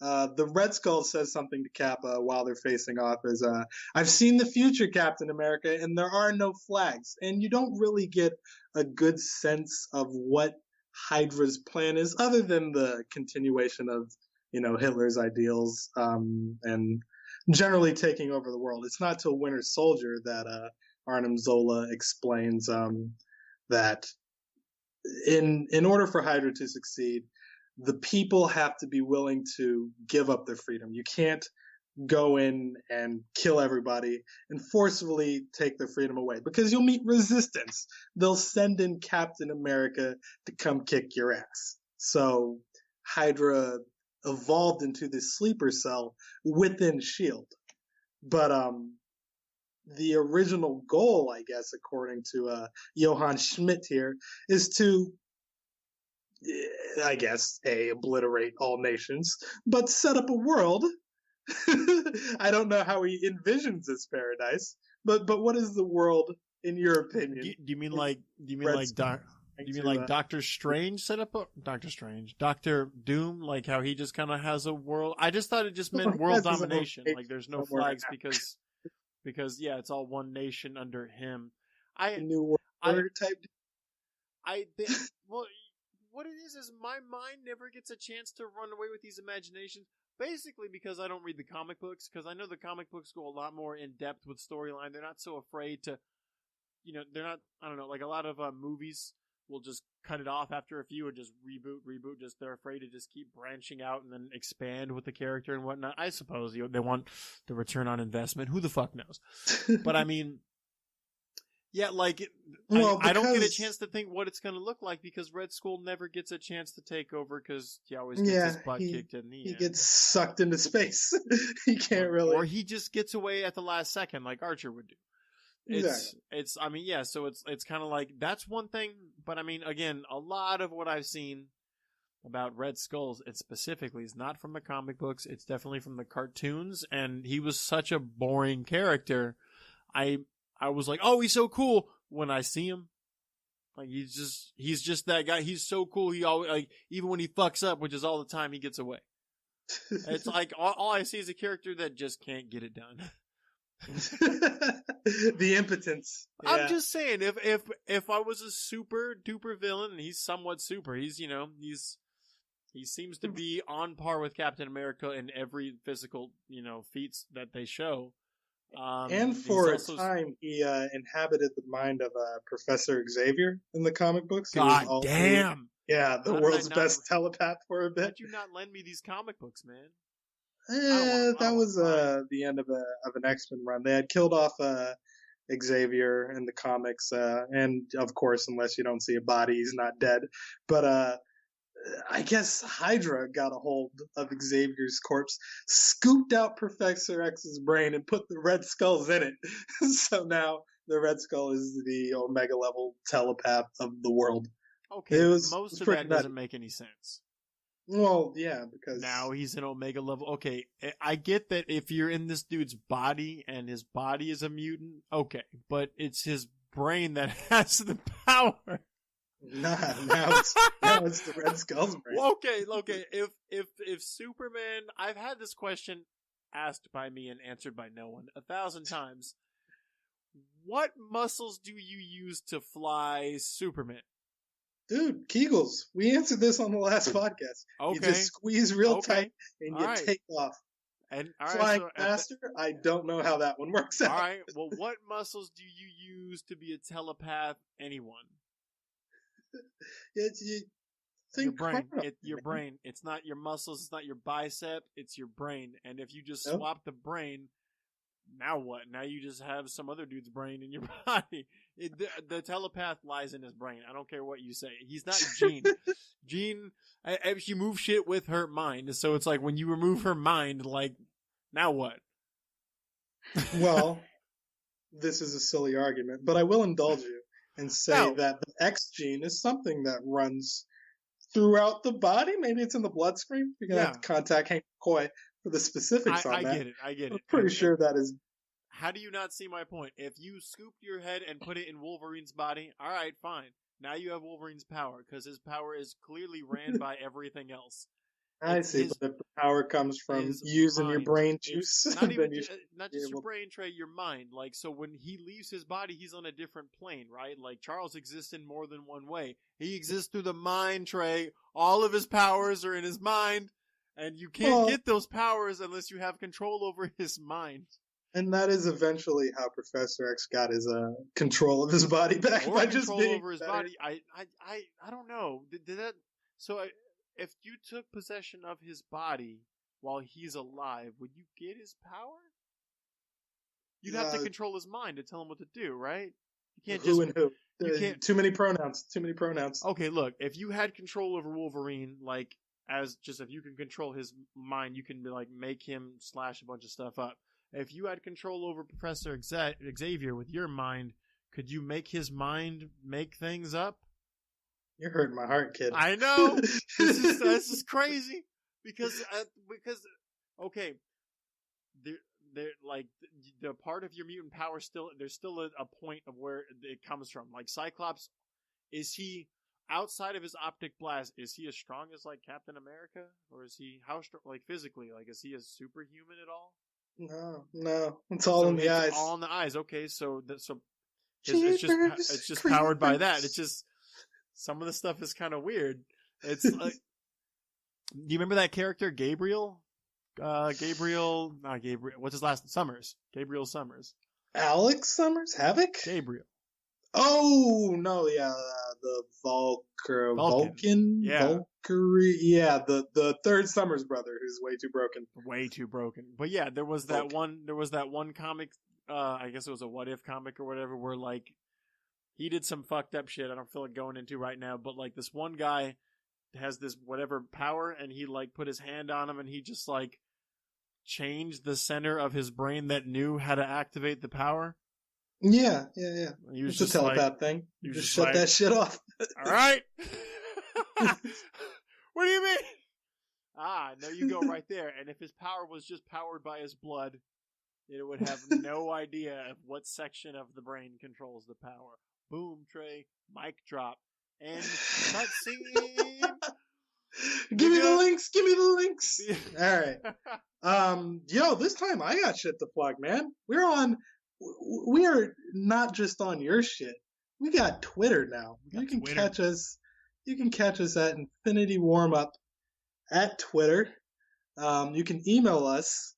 the Red Skull says something to Kappa while they're facing off is, I've seen the future, Captain America, and there are no flags. And you don't really get a good sense of what Hydra's plan is, other than the continuation of, Hitler's ideals, and generally taking over the world. It's not till Winter Soldier that Arnim Zola explains that in order for Hydra to succeed, the people have to be willing to give up their freedom. You can't go in and kill everybody and forcefully take their freedom away, because you'll meet resistance. They'll send in Captain America to come kick your ass. So Hydra evolved into this sleeper cell within S.H.I.E.L.D. But the original goal, I guess, according to Johann Schmidt here, is to, I guess, obliterate all nations, but set up a world. I don't know how he envisions this paradise, but what is the world in your opinion? Do you mean like Doctor Strange set up Doctor Doom, like how he just kind of has a world? I just thought it just meant world domination. Like there's no flags because yeah, it's all one nation under him. New World Order type. Well, what it is my mind never gets a chance to run away with these imaginations. Basically because I don't read the comic books, because I know the comic books go a lot more in depth with storyline. They're not so afraid to, they're not, I don't know, like a lot of movies will just cut it off after a few and just reboot. Just they're afraid to just keep branching out and then expand with the character and whatnot. I suppose they want the return on investment. Who the fuck knows? But I mean, yeah, like, I don't get a chance to think what it's going to look like, because Red Skull never gets a chance to take over because he always gets his butt kicked in the end. He gets sucked into space. He can't really. Or he just gets away at the last second like Archer would do. It's I mean, yeah, so it's kind of like, that's one thing, but I mean, again, a lot of what I've seen about Red Skulls, it specifically is not from the comic books, it's definitely from the cartoons, and he was such a boring character. I was like, oh, he's so cool when I see him. Like, he's just that guy. He's so cool. He always, like, even when he fucks up, which is all the time, he gets away. It's like, all I see is a character that just can't get it done. The impotence. Yeah. I'm just saying, if I was a super duper villain, and he's somewhat super, he seems to be on par with Captain America in every physical, feats that they show. And for a time, he inhabited the mind of Professor Xavier in the comic books. God damn! Yeah, the world's best telepath for a bit. Why'd you not lend me these comic books, man? That was the end of an X-Men run. They had killed off Xavier in the comics, and of course, unless you don't see a body, he's not dead. But I guess Hydra got a hold of Xavier's corpse, scooped out Professor X's brain, and put the Red Skulls in it. So now the Red Skull is the Omega level telepath of the world. Okay, most of that doesn't make any sense. Well, yeah, because Now he's an Omega level. Okay, I get that if you're in this dude's body and his body is a mutant, okay, but it's his brain that has the power. now it's the Red Skull's brain. Well, okay. If Superman, I've had this question asked by me and answered by no one 1,000 times. What muscles do you use to fly Superman? Dude, Kegels. We answered this on the last podcast. Okay. You just squeeze real Okay. tight and you All right. take off. And all right, Flying so, faster? I don't know how that one works out. all right. Well, what muscles do you use to be a telepath? Anyone? You Your think brain. hard, Your man. brain. It's not your muscles. It's not your bicep. It's your brain. And if you just Nope. swap the brain, now what? Now you just have some other dude's brain in your body. The telepath lies in his brain. I don't care what you say. He's not Jean. Jean, she moves shit with her mind. So it's like when you remove her mind, like, now what? Well, this is a silly argument, but I will indulge you and say No. that the X gene is something that runs throughout the body. Maybe it's in the bloodstream. You're going to have to contact Hank McCoy for the specifics on I that. get it. I get I'm it. pretty And- sure that is. How do you not see my point? If you scooped your head and put it in Wolverine's body, all right, fine. Now you have Wolverine's power because his power is clearly ran by everything else. I It's see, his- but if the power comes from his using your mind. brain It's juice, not then even you not be just your able- brain, Trey, your mind. Like, so when he leaves his body, he's on a different plane, right? Like Charles exists in more than one way. He exists through the mind, Trey. All of his powers are in his mind, and you can't Well- get those powers unless you have control over his mind. And that is eventually how Professor X got his control of his body back Or by control just being over his better. body. I don't know. Did that? So if you took possession of his body while he's alive, would you get his power? You'd have to control his mind to tell him what to do, right? You can't Who just. and who? you can't- Too many pronouns. Too many pronouns. Okay, look. If you had control over Wolverine, like as just if you can control his mind, you can like make him slash a bunch of stuff up. If you had control over Professor Xavier with your mind, could you make his mind make things up? You're hurting my heart, kid. I know. This is crazy because okay, they're like the part of your mutant power there's still a point of where it comes from. Like Cyclops, is he outside of his optic blast? Is he as strong as like Captain America, or is he how strong? Like physically, like is he as superhuman at all? No. It's all in the it's eyes. all in the eyes. Okay, so it's Jeepers just powered by that. creepers. It's just some of the stuff is kind of weird. It's like, do you remember that character Gabriel? Not Gabriel. What's his last? Summers. Gabriel Summers. Alex Summers? Havoc? Gabriel. Oh, no, yeah. The Vulcan? Yeah. Valkyrie? Yeah, the third Summers brother who's way too broken. Way too broken. But yeah, there was that Vulcan. one. There was that one comic. I guess it was a What If comic or whatever, where like he did some fucked up shit. I don't feel like going into right now, but like this one guy has this whatever power, and he like put his hand on him, and he just like changed the center of his brain that knew how to activate the power. Yeah. He was It's a just like, telepath thing. he You was just just shut like- that shit off. all right. What do you mean? No, you go right there. And if his power was just powered by his blood, it would have no idea of what section of the brain controls the power. Boom, Trey. Mic drop. And cutscene. Give me the Nigga. links. Give me the links. All right. Yo, this time I got shit to plug, man. We are not just on your shit. We got Twitter now. We got You can Twitter. catch us. You can catch us at Infinity Warmup at Twitter. You can email us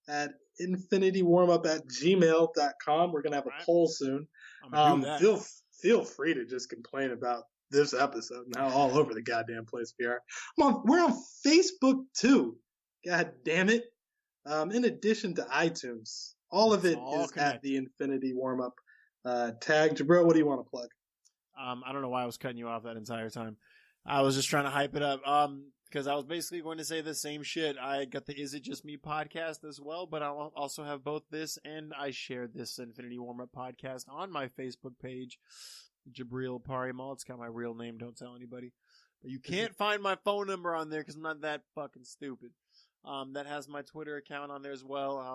at infinitywarmup@gmail.com. We're gonna have a Right. poll soon. I'm gonna do that. Feel free to just complain about this episode and how all over the goddamn place we are. We're on Facebook too. God damn it. In addition to iTunes. All of It's it all is at connected. the Infinity Warmup tag. Jabril, what do you want to plug? I don't know why I was cutting you off that entire time. I was just trying to hype it up. Because I was basically going to say the same shit. I got the Is It Just Me podcast as well, but I also have both this and I shared this Infinity Warm Up podcast on my Facebook page, Jabriel Parimal. It's got my real name. Don't tell anybody. But you can't find my phone number on there because I'm not that fucking stupid. That has my Twitter account on there as well. I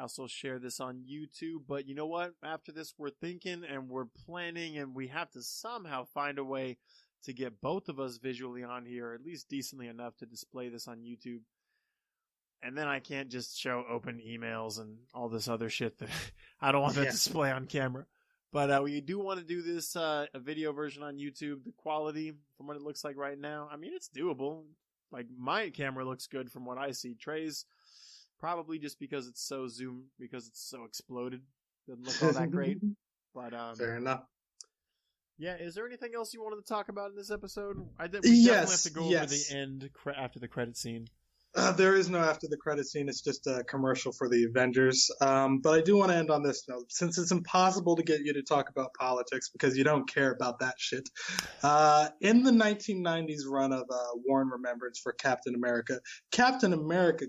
also share this on YouTube. But you know what? After this, we're thinking and we're planning, and we have to somehow find a way to get both of us visually on here, at least decently enough to display this on YouTube. And then I can't just show open emails and all this other shit that I don't want to display on camera. But we do want to do this a video version on YouTube. The quality, from what it looks like right now, I mean, it's doable. Like, my camera looks good from what I see. Trey's, probably just because it's so zoomed, because it's so exploded, doesn't look all that great. But fair enough. Yeah, is there anything else you wanted to talk about in this episode? We Yes, definitely have to go over the end after the credit scene. There is no after the credit scene. It's just a commercial for the Avengers. But I do want to end on this note. Since it's impossible to get you to talk about politics because you don't care about that shit. In the 1990s run of War and Remembrance for Captain America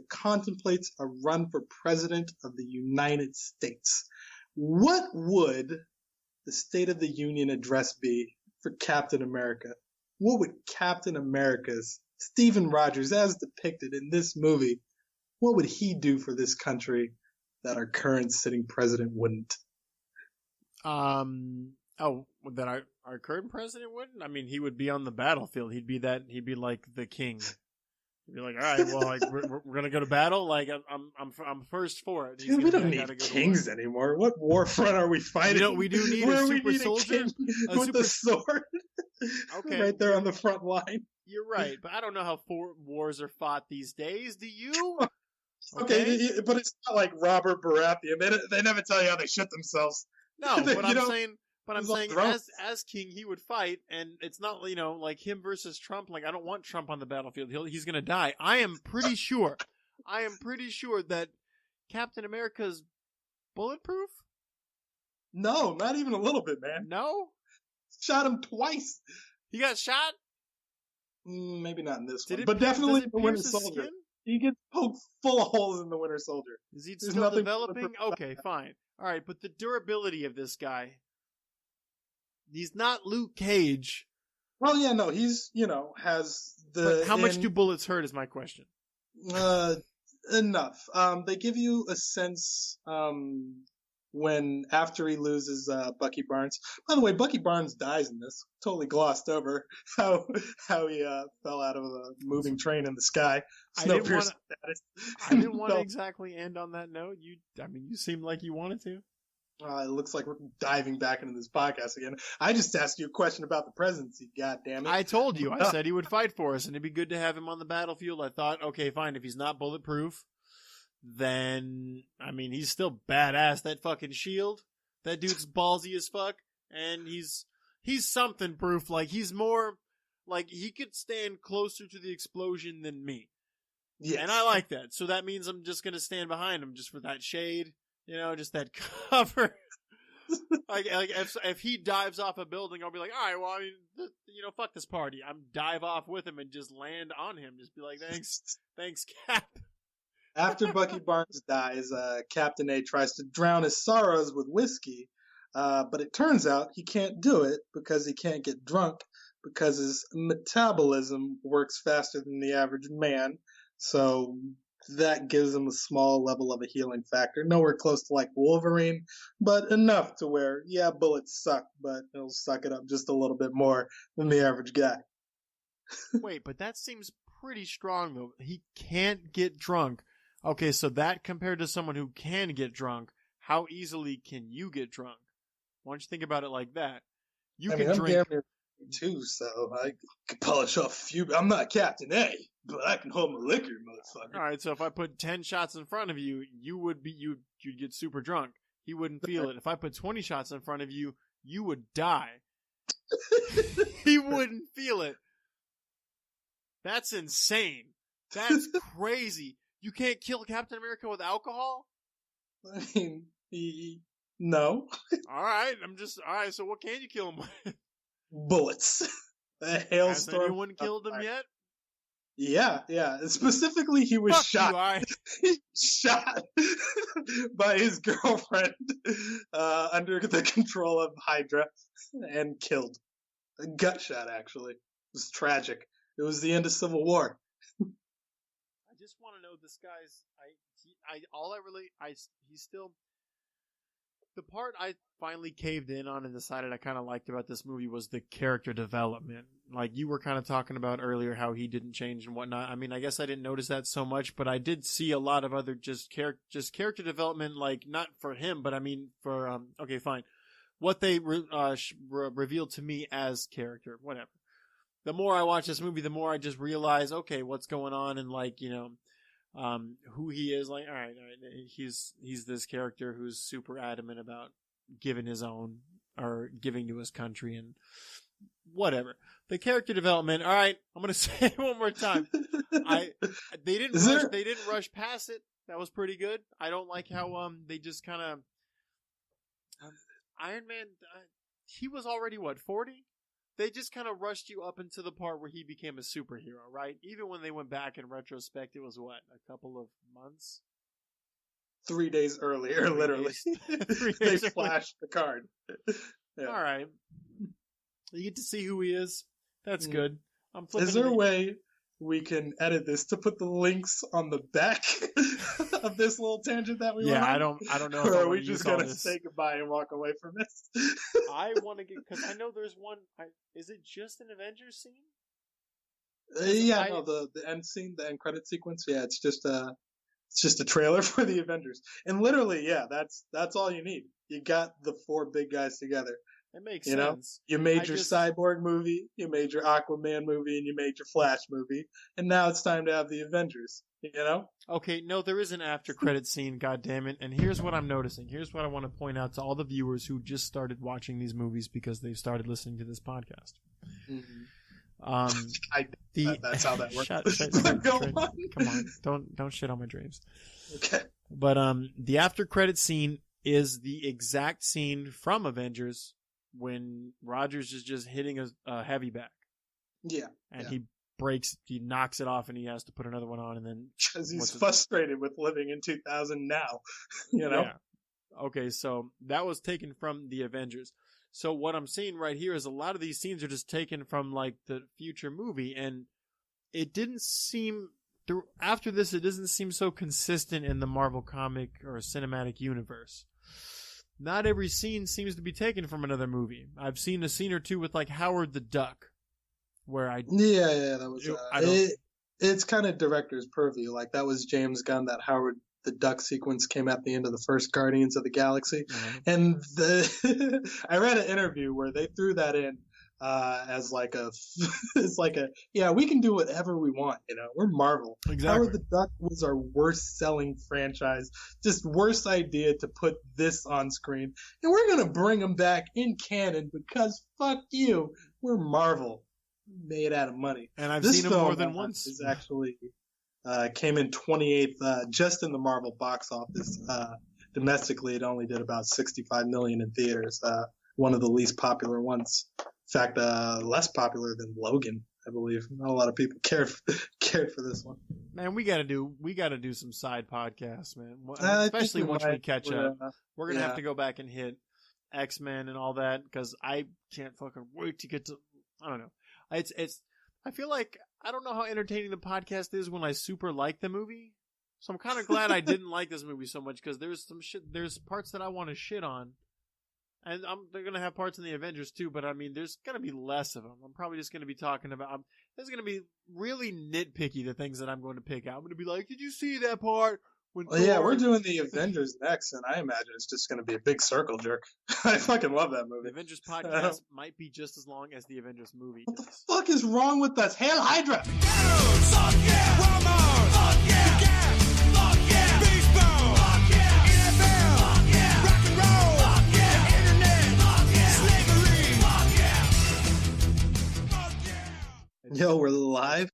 contemplates a run for President of the United States. What would the State of the Union address be for Captain America? What would Captain America's Stephen Rogers, as depicted in this movie, what would he do for this country that our current sitting president wouldn't? That our current president wouldn't? I mean, he would be on the battlefield. He'd be like the king. He'd be like, all right, well, like we're gonna go to battle. Like I'm first for it. Dude, we don't need kings anymore. What war front are we fighting? You know, we do need a super soldier with a sword. Okay, right there on the front line. You're right, but I don't know how wars are fought these days. Do you? Okay, but it's not like Robert Baratheon. They never tell you how they shit themselves. No, but I'm saying as king, he would fight, and it's not, like him versus Trump. Like, I don't want Trump on the battlefield. He's gonna die. I am pretty sure that Captain America's bulletproof. No, not even a little bit, man. No, shot him twice. He got shot. Maybe not in this one, but definitely in the Winter Soldier. Skin? He gets poked full of holes in the Winter Soldier. Is he still developing? Okay, fine. All right, but the durability of this guy. He's not Luke Cage. Well, yeah, no, he's, has the... But how much do bullets hurt is my question. Enough. They give you a sense after he loses Bucky Barnes. By the way, Bucky Barnes dies in this. Totally glossed over how he fell out of a moving train in the sky. I didn't want to exactly end on that note. You seemed like you wanted to. It looks like we're diving back into this podcast again. I just asked you a question about the presidency. God damn it! I told you. I said he would fight for us, and it'd be good to have him on the battlefield. I thought, okay, fine. If he's not bulletproof, then he's still badass. That fucking shield. That dude's ballsy as fuck, and he's something proof. Like, he's more like he could stand closer to the explosion than me. Yes. And I like that. So that means I'm just gonna stand behind him just for that shade. Just that cover. like if he dives off a building, I'll be like, all right, well, fuck this party. I'm dive off with him and just land on him. Just be like, thanks, Cap. After Bucky Barnes dies, Captain A tries to drown his sorrows with whiskey, but it turns out he can't do it because he can't get drunk because his metabolism works faster than the average man. So that gives him a small level of a healing factor. Nowhere close to like Wolverine, but enough to where, yeah, bullets suck, but it'll suck it up just a little bit more than the average guy. Wait, but that seems pretty strong, though. He can't get drunk. Okay, so that compared to someone who can get drunk, how easily can you get drunk? Why don't you think about it like that? You can drink. I'm damn near too, so I can polish off a few. I'm not Captain A, but I can hold my liquor, motherfucker. All right, so if I put 10 shots in front of you, you'd get super drunk. He wouldn't feel it. If I put 20 shots in front of you, you would die. He wouldn't feel it. That's insane. That's crazy. You can't kill Captain America with alcohol? I mean, no. All right, so what can you kill him with? Bullets. A hailstorm. Has anyone killed him yet? Yeah. Specifically, he was shot. He shot by his girlfriend under the control of Hydra and killed. A gut shot, actually. It was tragic. It was the end of Civil War. I just want to know this guy's. He's still. The part I finally caved in on and decided I kind of liked about this movie was the character development. Like you were kind of talking about earlier, how he didn't change and whatnot. I mean, I guess I didn't notice that so much, but I did see a lot of other just character development, like not for him, but I mean for okay, fine, what they revealed to me as character, whatever. The more I watch this movie, the more I just realize, okay, what's going on, and like who he is. Like, all right, he's this character who's super adamant about giving his own or giving to his country and whatever. The character development. All right, I'm gonna say it one more time. They didn't rush past it. That was pretty good. I don't like how they just kind of Iron Man. He was already what, 40? They just kind of rushed you up into the part where he became a superhero, right? Even when they went back in retrospect, it was what, a couple of months? 3 days earlier, literally. 3 They days flashed the card. Yeah. All right. You get to see who he is. That's good. I'm flipping. Is there a way we can edit this to put the links on the back of this little tangent that we went on? I don't know. Or if I are we wanna just use all gonna this. say goodbye and walk away from this? I want to get, because I know there's one. Is it just an Avengers scene? The end scene, the end credit sequence. Yeah, it's just a trailer for the Avengers, and literally, yeah, that's all you need. You got the 4 big guys together. It makes You know, sense. you made your Cyborg movie, you made your Aquaman movie, and you made your Flash movie, and now it's time to have the Avengers. You know? Okay, no, there is an after credit scene, goddammit, and here's what I'm noticing. Here's what I want to point out to all the viewers who just started watching these movies because they've started listening to this podcast. Mm-hmm. That's how that works. Go on. Come on, don't shit on my dreams. Okay. But the after credit scene is the exact scene from Avengers when Rogers is just hitting a heavy back. Yeah. And he knocks it off, and he has to put another one on, and then because he's frustrated with living in 2000 now, you know. Yeah. Okay, so that was taken from the Avengers. So what I'm seeing right here is a lot of these scenes are just taken from like the future movie, and it didn't seem after this. It doesn't seem so consistent in the Marvel comic or cinematic universe. Not every scene seems to be taken from another movie. I've seen a scene or two with like Howard the Duck, where that was it's kind of director's purview. Like that was James Gunn. That Howard the Duck sequence came at the end of the first Guardians of the Galaxy, and I read an interview where they threw that in as like we can do whatever we want. You know, we're Marvel. Exactly. Howard the Duck was our worst selling franchise, just worst idea to put this on screen, and we're gonna bring them back in canon because fuck you, we're Marvel. Made out of money. And I've this seen them more than once. Is actually came in 28th just in the Marvel box office. Domestically, it only did about 65 million in theaters. One of the least popular ones. In fact, less popular than Logan, I believe. Not a lot of people cared for this one. Man, we gotta do some side podcasts, man. Especially once we catch up. We're gonna have to go back and hit X-Men and all that because I can't fucking wait to get to. I don't know. I feel like I don't know how entertaining the podcast is when I super like the movie. So I'm kind of glad I didn't like this movie so much because there's parts that I want to shit on. And they're going to have parts in the Avengers too, but I mean, there's going to be less of them. I'm probably just going to be talking about, there's going to be really nitpicky, the things that I'm going to pick out. I'm going to be like, did you see that part? Yeah, we're doing the Avengers next, and I imagine it's just going to be a big circle jerk. I fucking love that movie. The Avengers podcast might be just as long as the Avengers movie. What the fuck is wrong with us? Heil Hydra! Fuck yeah! Walmart! Fuck yeah! Gas! Fuck yeah! Baseball! Fuck yeah! NFL! Fuck yeah! Rock and roll! Fuck yeah! Internet! Fuck yeah! Slavery! Fuck yeah! Fuck yeah! Yo, we're live.